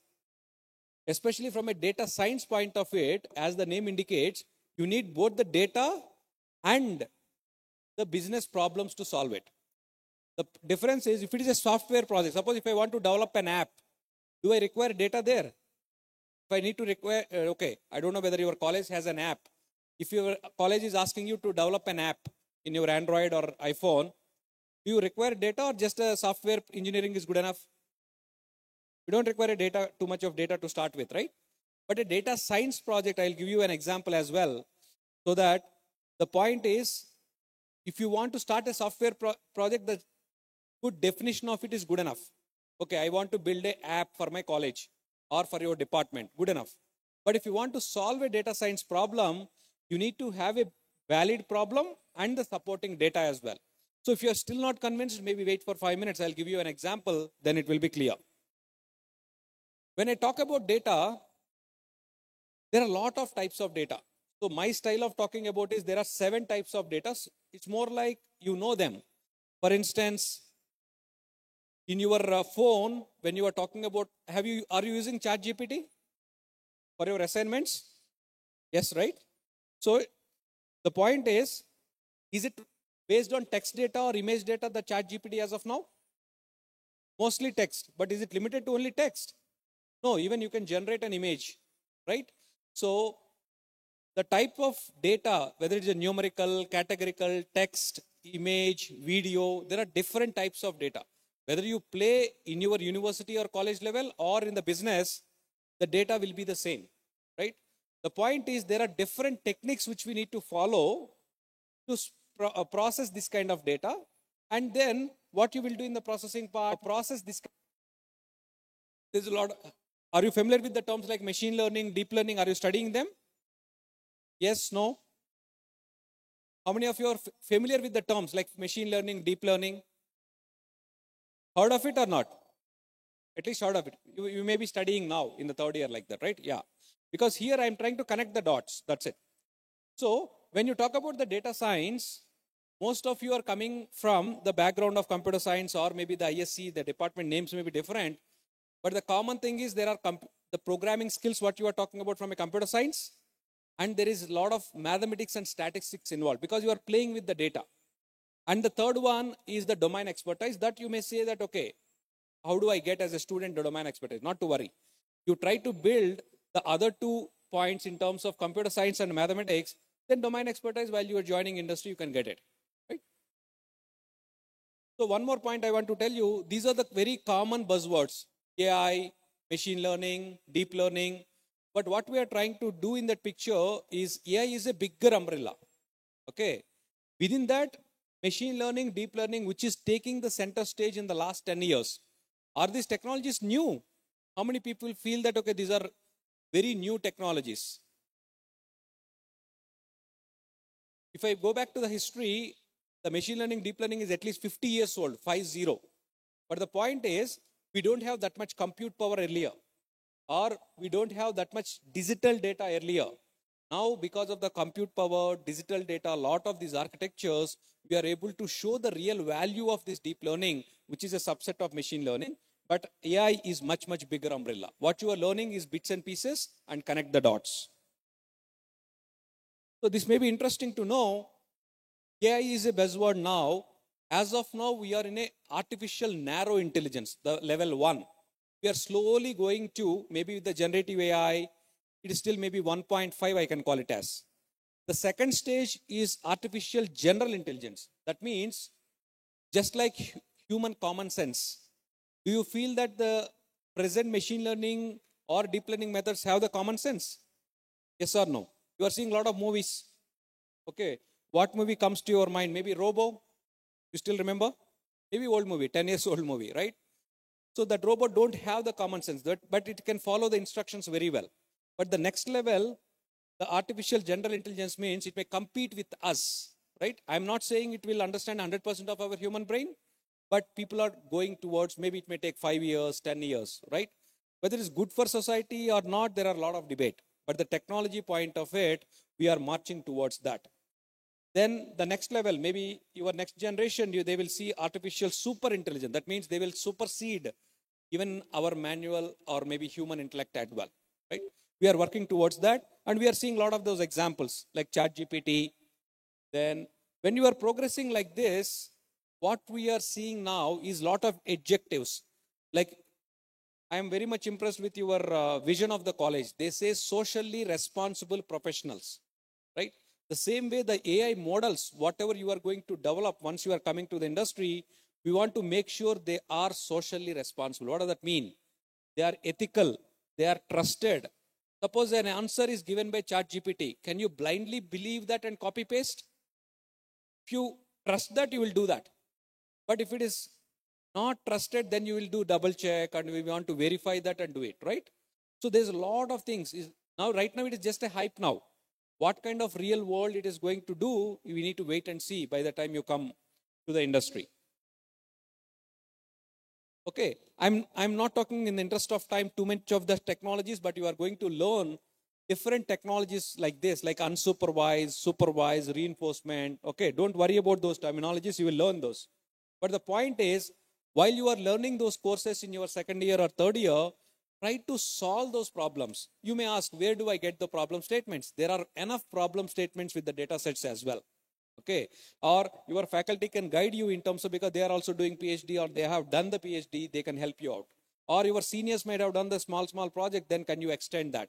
especially from a data science point of it, as the name indicates, you need both the data and the business problems to solve it. The difference is, if it is a software project, suppose if I want to develop an app, do I require data there? If I need to require, okay, I don't know whether your college has an app. If your college is asking you to develop an app in your Android or iPhone, do you require data or just a software engineering is good enough? You don't require too much of data to start with, right? But a data science project, I'll give you an example as well. So that the point is, if you want to start a software project, the good definition of it is good enough. Okay, I want to build an app for my college or for your department, good enough. But if you want to solve a data science problem, you need to have a valid problem and the supporting data as well. So if you're still not convinced, maybe wait for 5 minutes. I'll give you an example, then it will be clear. When I talk about data, there are a lot of types of data. So my style of talking about is there are 7 types of data. It's more like you know them. For instance, in your phone, when you are talking about, are you using ChatGPT for your assignments? Yes, right? So the point is it based on text data or image data, the ChatGPT as of now? Mostly text, but is it limited to only text? No, even you can generate an image, right? So the type of data, whether it's a numerical, categorical, text, image, video, there are different types of data. Whether you play in your university or college level or in the business, the data will be the same, right? The point is there are different techniques which we need to follow to process this kind of data. And then what you will do in the processing part, process this. There's a lot. Are you familiar with the terms like machine learning, deep learning? Are you studying them? Yes, no? How many of you are familiar with the terms like machine learning, deep learning? Heard of it or not? At least heard of it. You may be studying now in the third year like that, right? Yeah. Because here I'm trying to connect the dots. That's it. So when you talk about the data science, most of you are coming from the background of computer science or maybe the ISC, the department names may be different. But the common thing is there are the programming skills, what you are talking about from a computer science. And there is a lot of mathematics and statistics involved because you are playing with the data. And the third one is the domain expertise that you may say that, okay, how do I get as a student the domain expertise? Not to worry. You try to build the other 2 points in terms of computer science and mathematics, then domain expertise while you are joining industry, you can get it. Right? So one more point I want to tell you, these are the very common buzzwords. AI, machine learning, deep learning. But what we are trying to do in that picture is AI is a bigger umbrella. Okay. Within that, machine learning, deep learning, which is taking the center stage in the last 10 years. Are these technologies new? How many people feel that, okay, these are very new technologies? If I go back to the history, the machine learning, deep learning is at least 50 years old, 50. But the point is, we don't have that much compute power earlier, or we don't have that much digital data earlier. Now, because of the compute power, digital data, a lot of these architectures, we are able to show the real value of this deep learning, which is a subset of machine learning. But AI is much, much bigger umbrella. What you are learning is bits and pieces and connect the dots. So this may be interesting to know. AI is a buzzword now. As of now, we are in a artificial narrow intelligence, the level 1. We are slowly going to, maybe with the generative AI, it is still maybe 1.5, I can call it as. The second stage is artificial general intelligence. That means, just like human common sense, do you feel that the present machine learning or deep learning methods have the common sense? Yes or no? You are seeing a lot of movies. Okay. What movie comes to your mind? Maybe Robo? You still remember? Maybe old movie, 10 years old movie, right? So that robot don't have the common sense, but it can follow the instructions very well. But the next level, the artificial general intelligence means it may compete with us, right? I'm not saying it will understand 100% of our human brain, but people are going towards, maybe it may take 5 years, 10 years, right? Whether it's good for society or not, there are a lot of debate. But the technology point of it, we are marching towards that. Then the next level, maybe your next generation, they will see artificial super intelligence. That means they will supersede even our manual or maybe human intellect as well, right? We are working towards that. And we are seeing a lot of those examples like ChatGPT. Then when you are progressing like this, what we are seeing now is a lot of adjectives. Like, I am very much impressed with your vision of the college. They say socially responsible professionals, right? The same way the AI models, whatever you are going to develop once you are coming to the industry, we want to make sure they are socially responsible. What does that mean? They are ethical. They are trusted. Suppose an answer is given by ChatGPT. Can you blindly believe that and copy paste? If you trust that, you will do that. But if it is not trusted, then you will do double check and we want to verify that and do it, right? So there's a lot of things. Now, right now, it is just a hype now. What kind of real world it is going to do, we need to wait and see by the time you come to the industry. Okay, I'm not talking in the interest of time too much of the technologies, but you are going to learn different technologies like this, like unsupervised, supervised, reinforcement. Okay, don't worry about those terminologies, you will learn those. But the point is, while you are learning those courses in your second year or third year, try to solve those problems. You may ask, where do I get the problem statements? There are enough problem statements with the data sets as well. Okay, or your faculty can guide you in terms of, because they are also doing PhD or they have done the PhD, they can help you out. Or your seniors might have done the small project, then can you extend that?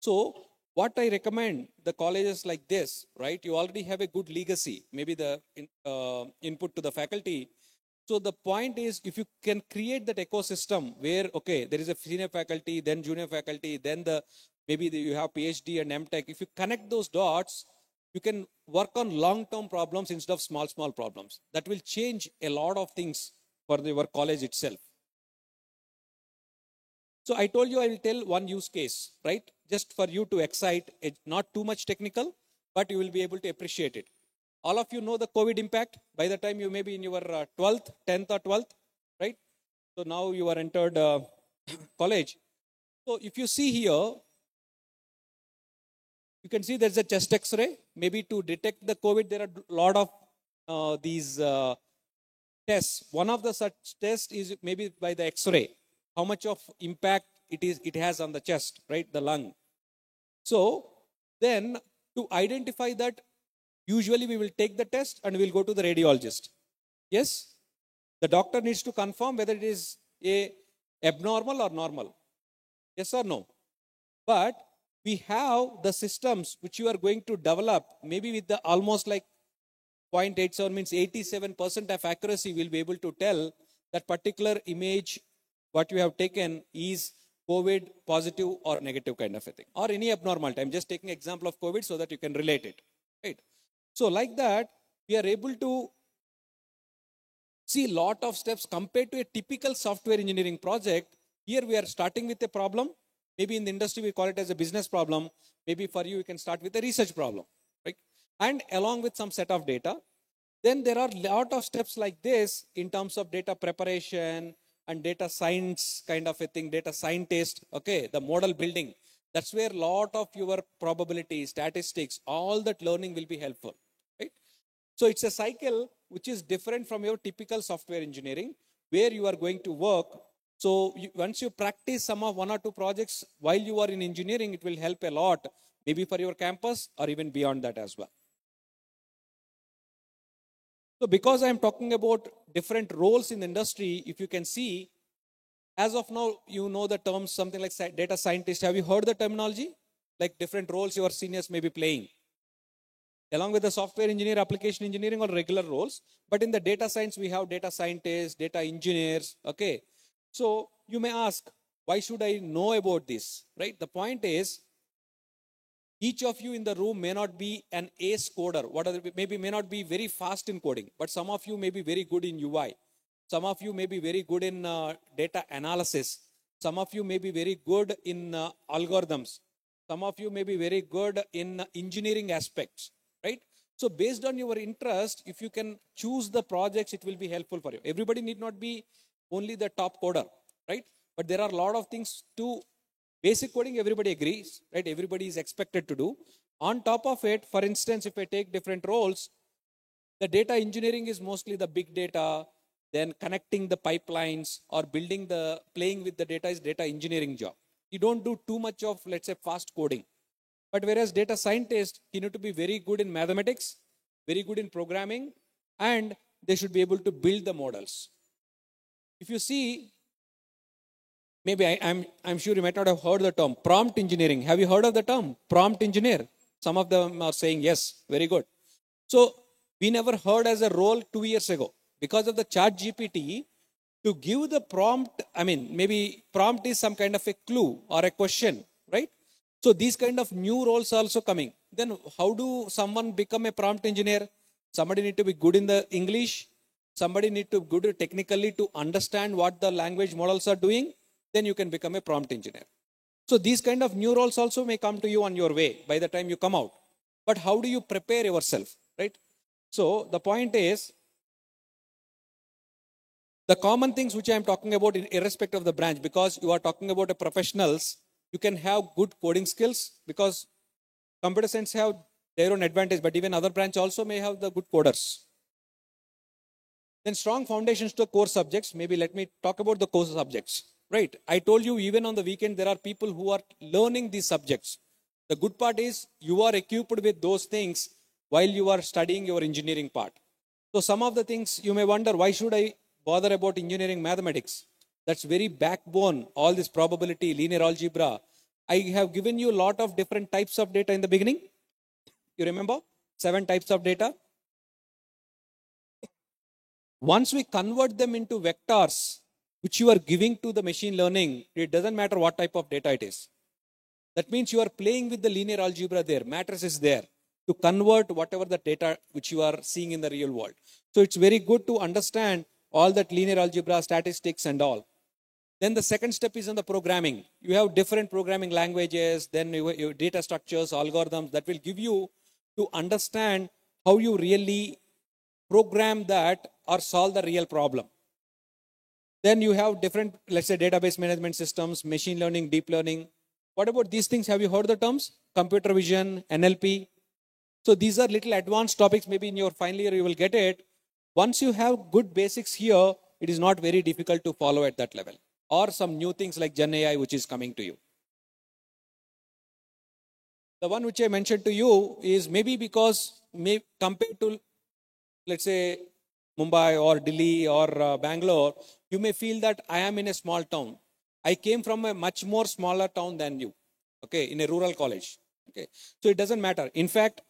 So what I recommend the colleges like this, right? You already have a good legacy, maybe the input to the faculty. So the point is, if you can create that ecosystem where, okay, there is a senior faculty, then junior faculty, then you have PhD and MTech. If you connect those dots, you can work on long-term problems instead of small problems. That will change a lot of things for your college itself. So I told you I will tell one use case, right? Just for you to excite, it's not too much technical, but you will be able to appreciate it. All of you know the COVID impact by the time you may be in your 10th or 12th, right? So now you are entered college. So if you see here, you can see there's a chest X-ray. Maybe to detect the COVID, there are a lot of these tests. One of the such tests is maybe by the X-ray. How much of impact it has on the chest, right? The lung. So then to identify that, usually we will take the test and we'll go to the radiologist. Yes? The doctor needs to confirm whether it is abnormal or normal. Yes or no? But we have the systems which you are going to develop, maybe with the almost like 0.87 means 87% of accuracy, will be able to tell that particular image what you have taken is COVID positive or negative kind of a thing, or any abnormality. I'm just taking example of COVID so that you can relate it, right? So like that, we are able to see a lot of steps compared to a typical software engineering project. Here we are starting with a problem. Maybe in the industry we call it as a business problem. Maybe for you, you can start with a research problem, right? And along with some set of data. Then there are a lot of steps like this in terms of data preparation and data science kind of a thing, data scientist, okay, the model building. That's where a lot of your probability, statistics, all that learning will be helpful, right? So it's a cycle which is different from your typical software engineering, where you are going to work. So once you practice some of 1 or 2 projects while you are in engineering, it will help a lot, maybe for your campus or even beyond that as well. So because I'm talking about different roles in the industry, if you can see, as of now, you know the terms, something like data scientist. Have you heard the terminology? Like different roles your seniors may be playing. Along with the software engineer, application engineering, or regular roles. But in the data science, we have data scientists, data engineers, okay. So you may ask, why should I know about this, right? The point is, each of you in the room may not be an ace coder. Maybe may not be very fast in coding, but some of you may be very good in UI. Some of you may be very good in data analysis. Some of you may be very good in algorithms. Some of you may be very good in engineering aspects, right? So based on your interest, if you can choose the projects, it will be helpful for you. Everybody need not be only the top coder, right? But there are a lot of things to basic coding, everybody agrees, right? Everybody is expected to do. On top of it, for instance, if I take different roles, the data engineering is mostly the big data, then connecting the pipelines or playing with the data is data engineering job. You don't do too much of, let's say, fast coding. But whereas data scientists, you need to be very good in mathematics, very good in programming, and they should be able to build the models. If you see, maybe I'm sure you might not have heard the term prompt engineering. Have you heard of the term prompt engineer? Some of them are saying yes, very good. So we never heard as a role 2 years ago because of the ChatGPT. To give the prompt, maybe prompt is some kind of a clue or a question, right? So these kind of new roles are also coming. Then how do someone become a prompt engineer? Somebody need to be good in the English. Somebody need to be good technically to understand what the language models are doing. Then you can become a prompt engineer. So these kind of new roles also may come to you on your way by the time you come out. But how do you prepare yourself, right? So the point is, the common things which I am talking about irrespective of the branch, because you are talking about a professionals, you can have good coding skills because computer science have their own advantage, but even other branch also may have the good coders. Then strong foundations to core subjects. Maybe let me talk about the core subjects, right? I told you even on the weekend, there are people who are learning these subjects. The good part is you are equipped with those things while you are studying your engineering part. So some of the things you may wonder, why should I bother about engineering mathematics? That's very backbone, all this probability, linear algebra. I have given you a lot of different types of data in the beginning. You remember? 7 types of data. Once we convert them into vectors, which you are giving to the machine learning, it doesn't matter what type of data it is. That means you are playing with the linear algebra there, matrix is there, to convert whatever the data which you are seeing in the real world. So it's very good to understand all that linear algebra, statistics and all. Then the second step is in the programming. You have different programming languages, then your data structures, algorithms that will give you to understand how you really program that or solve the real problem. Then you have different, let's say, database management systems, machine learning, deep learning. What about these things? Have you heard the terms? Computer vision, NLP. So these are little advanced topics. Maybe in your final year you will get it. Once you have good basics here, it is not very difficult to follow at that level. Or some new things like Gen AI, which is coming to you. The one which I mentioned to you is maybe because compared to, let's say, Mumbai or Delhi or Bangalore, you may feel that I am in a small town. I came from a much more smaller town than you, okay, in a rural college. Okay, so it doesn't matter. In fact,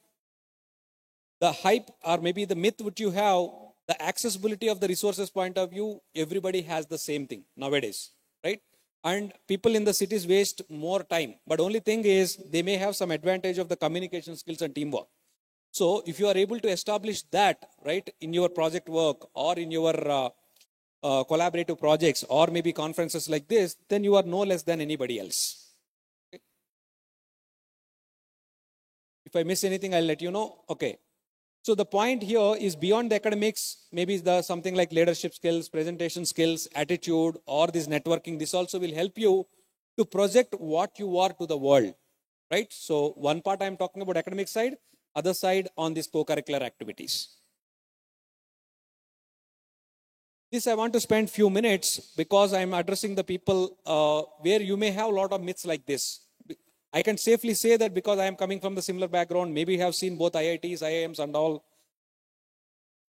the hype or maybe the myth which you have, the accessibility of the resources point of view, everybody has the same thing nowadays, right? And people in the cities waste more time. But only thing is they may have some advantage of the communication skills and teamwork. So if you are able to establish that, right, in your project work or in your collaborative projects or maybe conferences like this, then you are no less than anybody else. Okay. If I miss anything, I'll let you know. Okay. So the point here is beyond the academics, maybe something like leadership skills, presentation skills, attitude, or this networking. This also will help you to project what you are to the world, right? So one part I'm talking about academic side, other side on these co-curricular activities. This I want to spend few minutes because I'm addressing the people where you may have a lot of myths like this. I can safely say that because I am coming from the similar background, maybe you have seen both IITs, IIMs and all.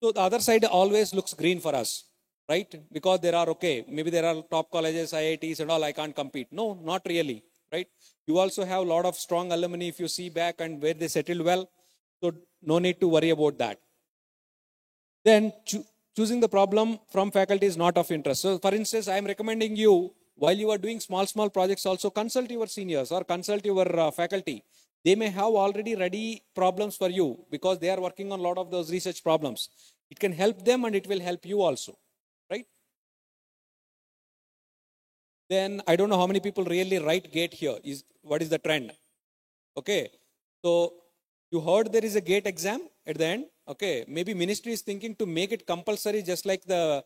So the other side always looks green for us, right? Because there are, okay, maybe there are top colleges, IITs and all, I can't compete. No, not really, right? You also have a lot of strong alumni if you see back and where they settled well. So no need to worry about that. Then choosing the problem from faculty is not of interest. So for instance, I am recommending you, while you are doing small projects, also consult your seniors or consult your faculty. They may have already ready problems for you because they are working on a lot of those research problems. It can help them and it will help you also, right? Then I don't know how many people really write GATE here. What is the trend? Okay, so you heard there is a GATE exam at the end. Okay, maybe ministry is thinking to make it compulsory just like the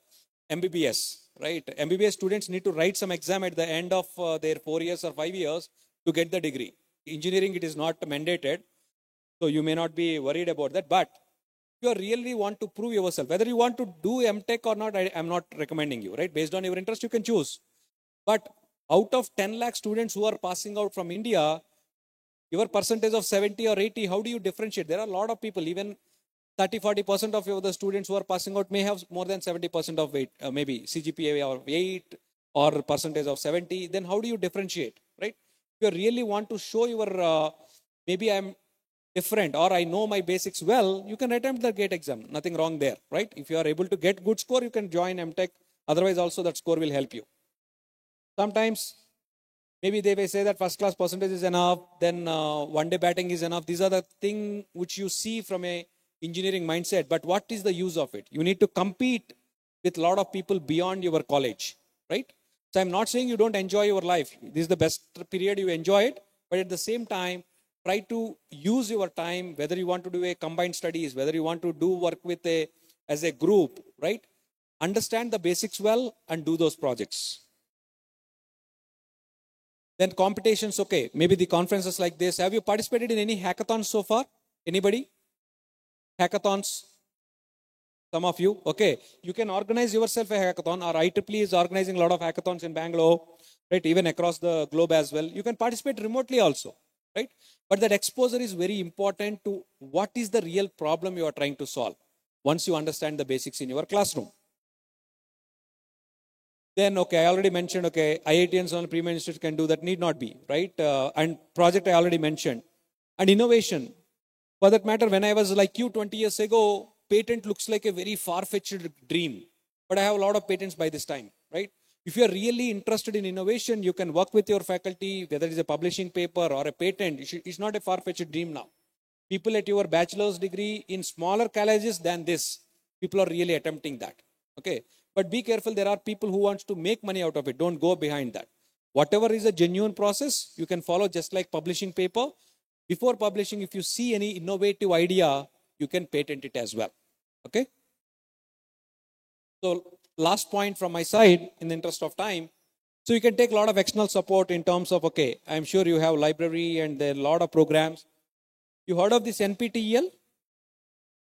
MBBS. Right, MBBS students need to write some exam at the end of their 4 years or 5 years to get the degree. Engineering, it is not mandated, so you may not be worried about that. But if you really want to prove yourself, whether you want to do MTech or not, I am not recommending you, right? Based on your interest, you can choose. But out of 10 lakh students who are passing out from India, your percentage of 70 or 80, how do you differentiate? There are a lot of people, even 30-40% of the students who are passing out may have more than 70% of weight, maybe CGPA or 8 or percentage of 70. Then how do you differentiate, right? If you really want to show your, maybe I'm different or I know my basics well, you can attempt the GATE exam. Nothing wrong there, right? If you are able to get good score, you can join MTech. Otherwise also that score will help you. Sometimes maybe they may say that first class percentage is enough, then one day batting is enough. These are the things which you see from a engineering mindset, but what is the use of it? You need to compete with a lot of people beyond your college, right? So I'm not saying you don't enjoy your life. This is the best period, you enjoy it, but at the same time, try to use your time, whether you want to do a combined studies, whether you want to do work with as a group, right? Understand the basics well and do those projects. Then competitions, okay, maybe the conferences like this. Have you participated in any hackathons so far? Anybody? Hackathons? Some of you, okay. You can organize yourself a hackathon, or IEEE is organizing a lot of hackathons in Bangalore. right? Even across the globe as well. You can participate remotely also, right? But that exposure is very important to what is the real problem you are trying to solve once you understand the basics in your classroom. Then, okay, I already mentioned, okay, IITians on Premier Institute can do that, need not be, right? And project I already mentioned. And innovation. For that matter, when I was like you 20 years ago, patent looks like a very far-fetched dream. But I have a lot of patents by this time, right? If you are really interested in innovation, you can work with your faculty, whether it's a publishing paper or a patent. It's not a far-fetched dream now. People at your bachelor's degree in smaller colleges than this, people are really attempting that, okay? But be careful, there are people who want to make money out of it. Don't go behind that. Whatever is a genuine process, you can follow just like publishing paper. Before publishing, if you see any innovative idea, you can patent it as well, okay? So last point from my side, in the interest of time. So you can take a lot of external support in terms of, okay, I'm sure you have library and there are a lot of programs. You heard of this NPTEL?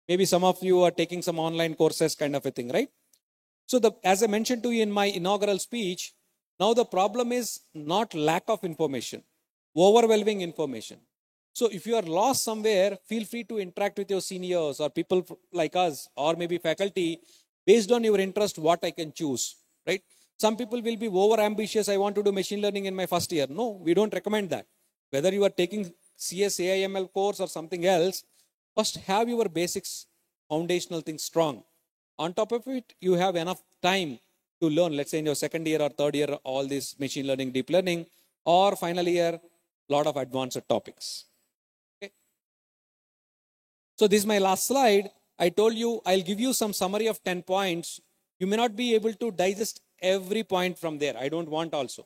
Maybe some of you are taking some online courses kind of a thing, right? So as I mentioned to you in my inaugural speech, now the problem is not lack of information, overwhelming information. So if you are lost somewhere, feel free to interact with your seniors or people like us or maybe faculty based on your interest, what I can choose, right? Some people will be over ambitious. I want to do machine learning in my first year. No, we don't recommend that. Whether you are taking CS, AIML course or something else, first have your basics, foundational things strong. On top of it, you have enough time to learn, let's say in your second year or third year, all this machine learning, deep learning, or final year, lot of advanced topics. Okay. So this is my last slide. I told you, I'll give you some summary of 10 points. You may not be able to digest every point from there. I don't want also.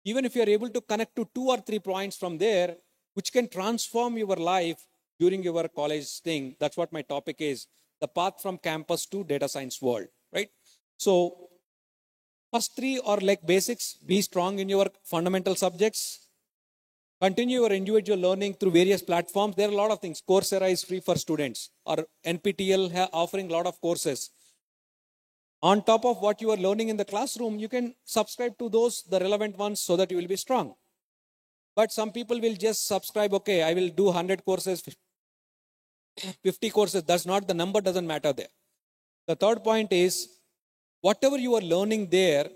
Even if you're able to connect to 2 or 3 points from there, which can transform your life during your college thing. That's what my topic is. The path from campus to data science world, right? So first 3 are like basics. Be strong in your fundamental subjects. Continue your individual learning through various platforms. There are a lot of things. Coursera is free for students, or NPTEL offering a lot of courses. On top of what you are learning in the classroom, you can subscribe to those, the relevant ones, so that you will be strong. But some people will just subscribe, okay, I will do 100 courses, 50 courses. That's not, the number doesn't matter there. The third point is, whatever you are learning there,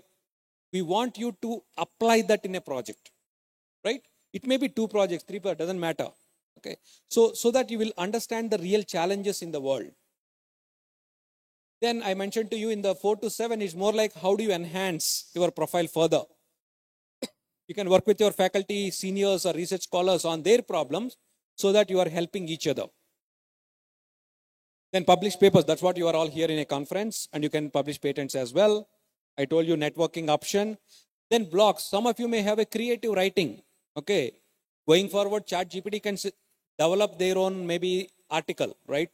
we want you to apply that in a project, right? It may be 2 projects, 3 projects, doesn't matter. Okay, so that you will understand the real challenges in the world. Then I mentioned to you in the 4 to 7 is more like how do you enhance your profile further. You can work with your faculty, seniors or research scholars on their problems so that you are helping each other. Then publish papers, that's what you are all here in a conference, and you can publish patents as well. I told you networking option. Then blogs, some of you may have a creative writing. Okay, going forward, ChatGPT can develop their own maybe article, right?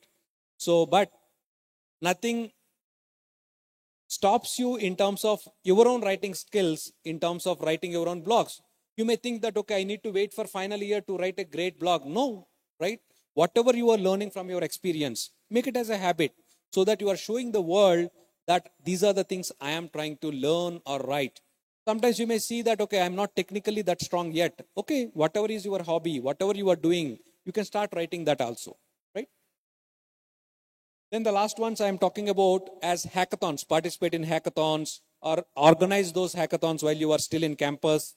So, but nothing stops you in terms of your own writing skills, in terms of writing your own blogs. You may think that, okay, I need to wait for final year to write a great blog. No, right? Whatever you are learning from your experience, make it as a habit so that you are showing the world that these are the things I am trying to learn or write. Sometimes you may see that, okay, I'm not technically that strong yet. Okay, whatever is your hobby, whatever you are doing, you can start writing that also, right? Then the last ones I am talking about as hackathons, participate in hackathons or organize those hackathons while you are still in campus.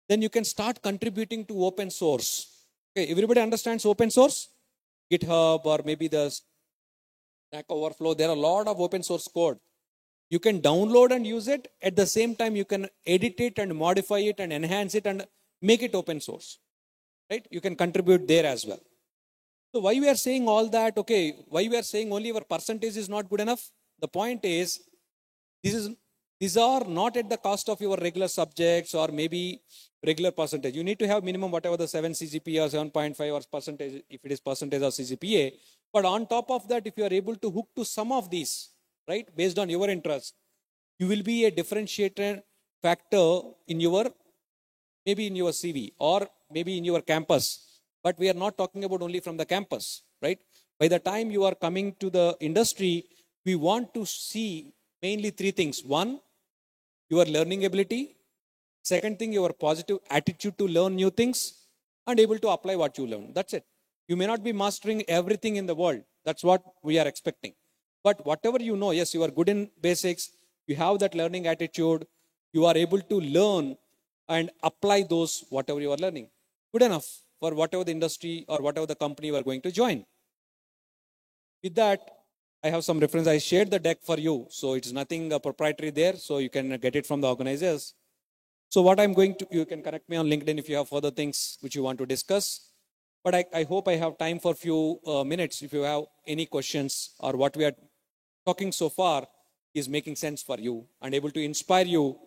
Then you can start contributing to open source. Okay, everybody understands open source? GitHub or maybe the Stack Overflow, there are a lot of open source code. You can download and use it. At the same time, you can edit it and modify it and enhance it and make it open source, right? You can contribute there as well. So why we are saying all that? Okay, why we are saying only our percentage is not good enough? The point is, these are not at the cost of your regular subjects or maybe regular percentage. You need to have minimum whatever the 7 CGPA or 7.5 or percentage, if it is percentage or CGPA. But on top of that, if you are able to hook to some of these, right, based on your interest, you will be a differentiator factor in your, maybe in your CV or maybe in your campus. But we are not talking about only from the campus, right? By the time you are coming to the industry, we want to see mainly 3 things. 1, your learning ability. Second thing, your positive attitude to learn new things and able to apply what you learn. That's it. You may not be mastering everything in the world. That's what we are expecting. But whatever you know, yes, you are good in basics. You have that learning attitude. You are able to learn and apply those, whatever you are learning. Good enough for whatever the industry or whatever the company you are going to join. With that, I have some reference. I shared the deck for you. So it's nothing proprietary there. So you can get it from the organizers. So what I'm going to, you can connect me on LinkedIn if you have further things which you want to discuss. But I hope I have time for a few minutes. If you have any questions or what we are talking so far is making sense for you and able to inspire you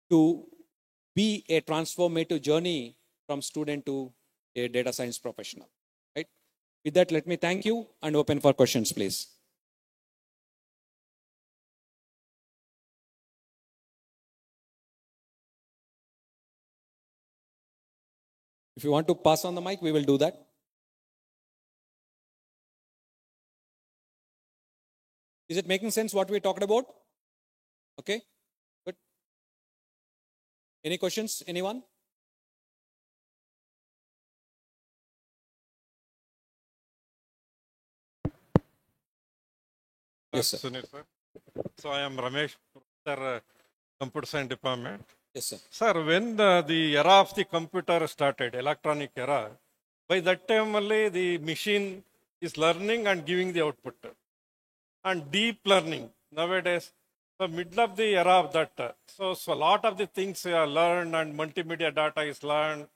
to be a transformative journey from student to a data science professional. Right? With that, let me thank you and open for questions, please. If you want to pass on the mic, we will do that. Is it making sense what we talked about? Okay, good. Any questions, anyone? Yes, sir. Sunil, sir. So I am Ramesh, Professor, Computer Science Department. Yes, sir. Sir, when the era of the computer started, electronic era, by that time only the machine is learning and giving the output. And deep learning nowadays, the middle of the era of that, so a lot of the things are learned and multimedia data is learned,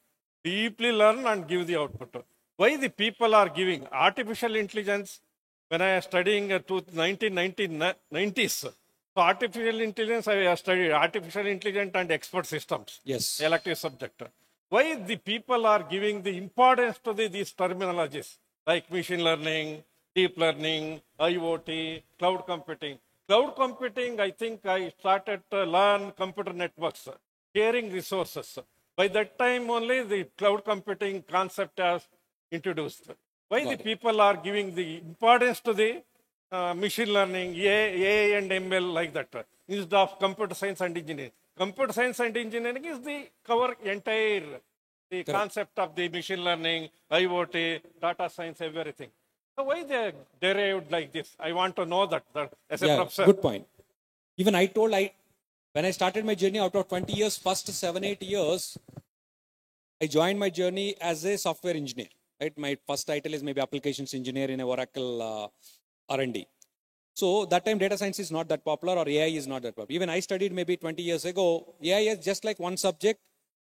deeply learn and give the output. Why the people are giving artificial intelligence? When I was studying 1990s, so artificial intelligence, I studied artificial intelligence and expert systems. Yes. Elective subject. Why the people are giving the importance to these terminologies like machine learning, deep learning, IoT, cloud computing. Cloud computing, I think I started to learn computer networks, sharing resources. By that time only the cloud computing concept was introduced. Why the people are giving the importance to the machine learning, AI and ML like that, instead of computer science and engineering. Computer science and engineering is the cover entire the concept of the machine learning, IoT, data science, everything. So why they derived like this? I want to know that as a professor. Good point. Even I told, when I started my journey out of 20 years, first 7-8 years, I joined my journey as a software engineer. Right? My first title is maybe applications engineer in a Oracle R&D. So that time data science is not that popular or AI is not that popular. Even I studied maybe 20 years ago, AI is just like one subject,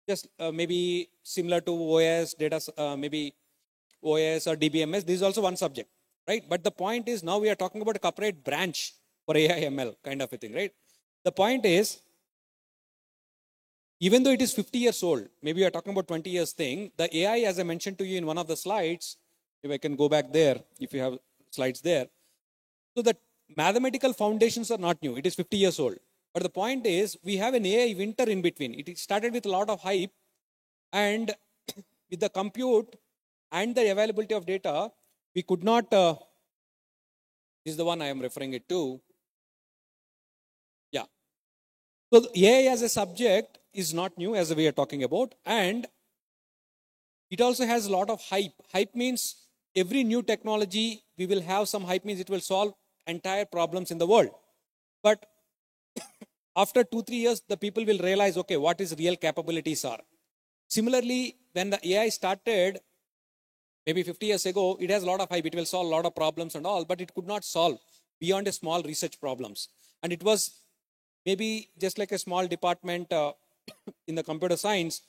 just maybe similar to OS, maybe OS or DBMS. This is also one subject, right? But the point is now we are talking about a separate branch for AI ML kind of a thing, right? The point is, even though it is 50 years old, maybe we are talking about 20 years thing, the AI, as I mentioned to you in one of the slides, if I can go back there, if you have slides there. So the mathematical foundations are not new. It is 50 years old. But the point is, we have an AI winter in between. It started with a lot of hype, and with the compute and the availability of data, we could not, this is the one I am referring it to. Yeah. So the AI as a subject is not new, as we are talking about, and it also has a lot of hype. Hype means every new technology, we will have some hype, means it will solve entire problems in the world. But after 2-3 years, the people will realize, okay, what is real capabilities are. Similarly, when the AI started, maybe 50 years ago, it has a lot of hype. It will solve a lot of problems and all, but it could not solve beyond a small research problems. And it was maybe just like a small department in the computer science.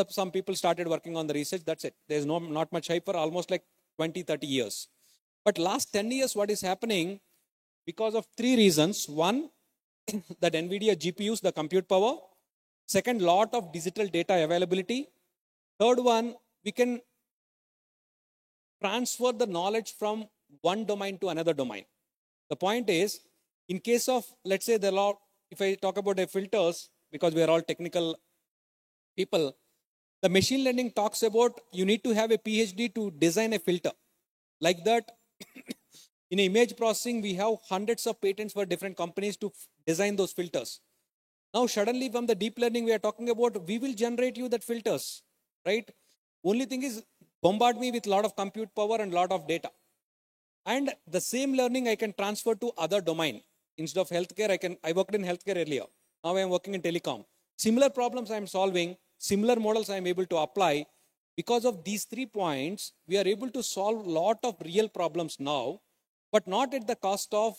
Some people started working on the research. That's it. There's not much hype for almost like 20-30 years. But last 10 years, what is happening? Because of 3 reasons. One, that NVIDIA GPUs, the compute power. Second, lot of digital data availability. Third one, we can transfer the knowledge from one domain to another domain. The point is, in case of, let's say the law, if I talk about the filters, because we are all technical people, the machine learning talks about you need to have a PhD to design a filter. Like that, in image processing, we have hundreds of patents for different companies to design those filters. Now, suddenly from the deep learning we are talking about, we will generate you that filters, right? Only thing is bombard me with a lot of compute power and a lot of data. And the same learning I can transfer to other domain. Instead of healthcare, I worked in healthcare earlier. Now I am working in telecom. Similar problems I am solving, similar models I am able to apply. Because of these 3 points, we are able to solve a lot of real problems now, but not at the cost of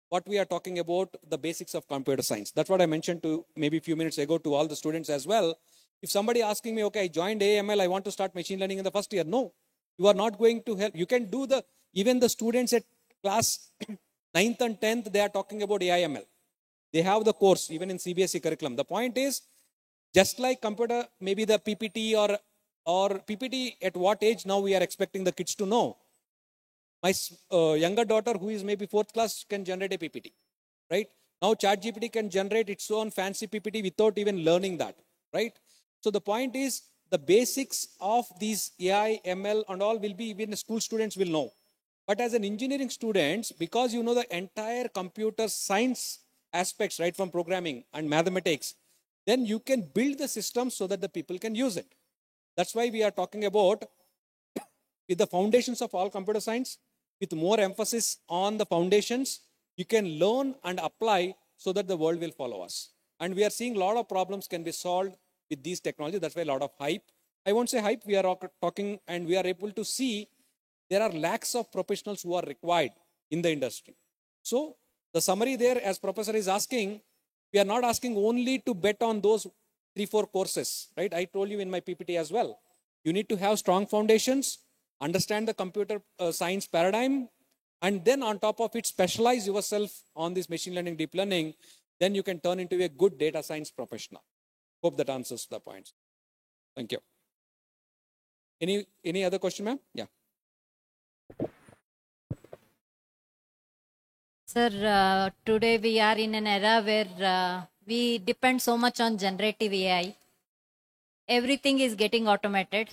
what we are talking about, the basics of computer science. That's what I mentioned to maybe a few minutes ago to all the students as well. If somebody asking me, okay, I joined AML, I want to start machine learning in the first year. No, you are not going to help. You can do even the students at class 9th and 10th, they are talking about AIML. They have the course, even in CBSE curriculum. The point is, just like computer, maybe the PPT or PPT, at what age now we are expecting the kids to know? My younger daughter, who is maybe 4th class, can generate a PPT, right? Now ChatGPT can generate its own fancy PPT without even learning that, right? So the point is, the basics of these AI, ML and all will be even school students will know. But as an engineering student, because you know the entire computer science aspects, right, from programming and mathematics, then you can build the system so that the people can use it. That's why we are talking about with the foundations of all computer science, with more emphasis on the foundations, you can learn and apply so that the world will follow us. And we are seeing a lot of problems can be solved with these technologies. That's why a lot of hype. I won't say hype, we are talking and we are able to see there are lakhs of professionals who are required in the industry. So the summary there, as professor is asking, we are not asking only to bet on those 3-4 courses, right? I told you in my PPT as well. You need to have strong foundations, understand the computer science paradigm, and then on top of it, specialize yourself on this machine learning, deep learning. Then you can turn into a good data science professional. Hope that answers the points. Thank you. Any other question, ma'am? Yeah. Sir, today we are in an era where we depend so much on generative AI. Everything is getting automated.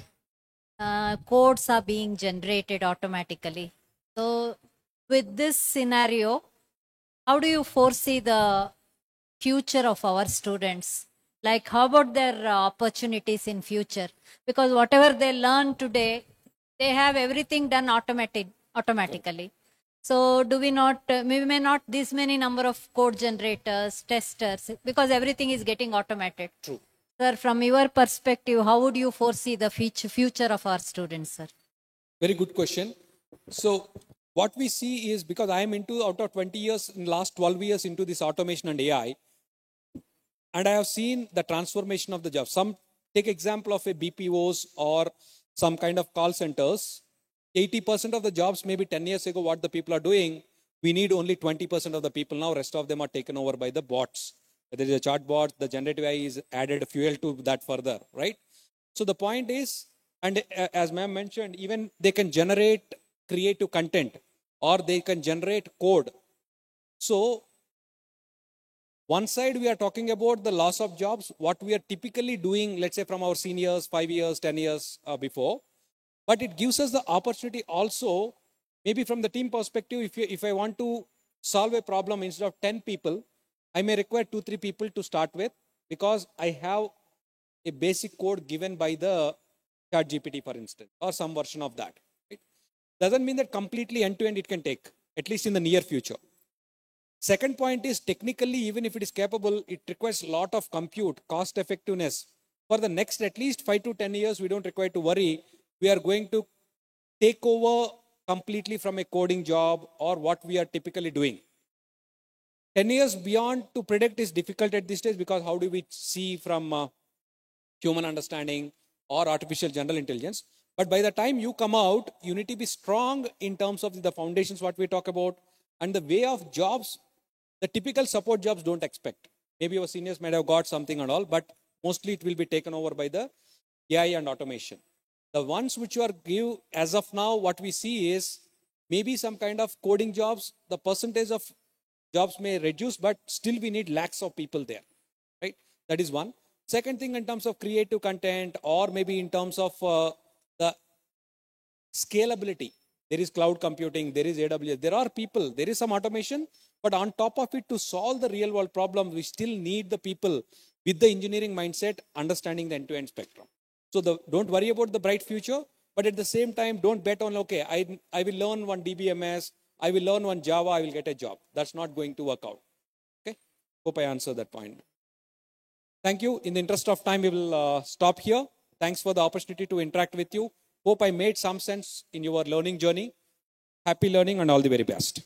Codes are being generated automatically. So with this scenario, how do you foresee the future of our students? Like, how about their opportunities in future? Because whatever they learn today, they have everything done automatically. So do we not, we may not this many number of code generators, testers, because everything is getting automated. True. Sir, from your perspective, how would you foresee the future of our students, sir? Very good question. So what we see is, because I am out of 20 years, in the last 12 years into this automation and AI, and I have seen the transformation of the job. Take example of a BPOs or some kind of call centers. 80% of the jobs maybe 10 years ago, what the people are doing, we need only 20% of the people now. Rest of them are taken over by the bots. Whether it is a chat bot, the generative AI is added fuel to that further, right? So the point is, and as ma'am mentioned, even they can generate creative content or they can generate code. So one side we are talking about the loss of jobs, what we are typically doing, let's say from our seniors, 5 years, 10 years before. But it gives us the opportunity also, maybe from the team perspective, if I want to solve a problem instead of 10 people, I may require 2-3 people to start with, because I have a basic code given by the ChatGPT, for instance, or some version of that. Right? Doesn't mean that completely end-to-end it can take, at least in the near future. Second point is, technically, even if it is capable, it requires a lot of compute, cost effectiveness. For the next at least 5 to 10 years, we don't require to worry. We are going to take over completely from a coding job or what we are typically doing. 10 years beyond to predict is difficult at this stage, because how do we see from human understanding or artificial general intelligence? But by the time you come out, you need to be strong in terms of the foundations, what we talk about, and the way of jobs. The typical support jobs don't expect. Maybe your seniors might have got something and all, but mostly it will be taken over by the AI and automation. The ones which are give, as of now, what we see is maybe some kind of coding jobs, the percentage of jobs may reduce, but still we need lakhs of people there, right? That is one. Second thing, in terms of creative content, or maybe in terms of the scalability, there is cloud computing, there is AWS, there are people, there is some automation, But on top of it, to solve the real world problem, we still need the people with the engineering mindset, understanding the end-to-end spectrum. So don't worry about the bright future, but at the same time, don't bet on, okay, I will learn one DBMS, I will learn one Java, I will get a job. That's not going to work out. Okay? Hope I answered that point. Thank you. In the interest of time, we will stop here. Thanks for the opportunity to interact with you. Hope I made some sense in your learning journey. Happy learning and all the very best.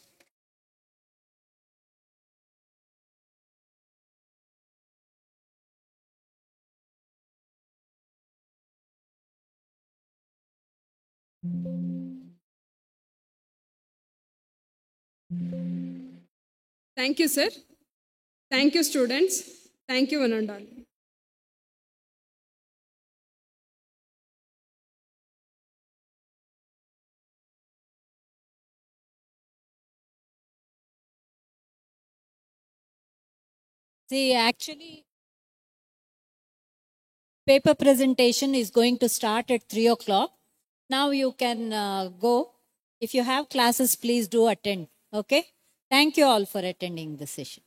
Thank you, sir. Thank you, students. Thank you, one and all. See, actually, paper presentation is going to start at 3 o'clock. Now you can go. If you have classes, please do attend. Okay? Thank you all for attending the session.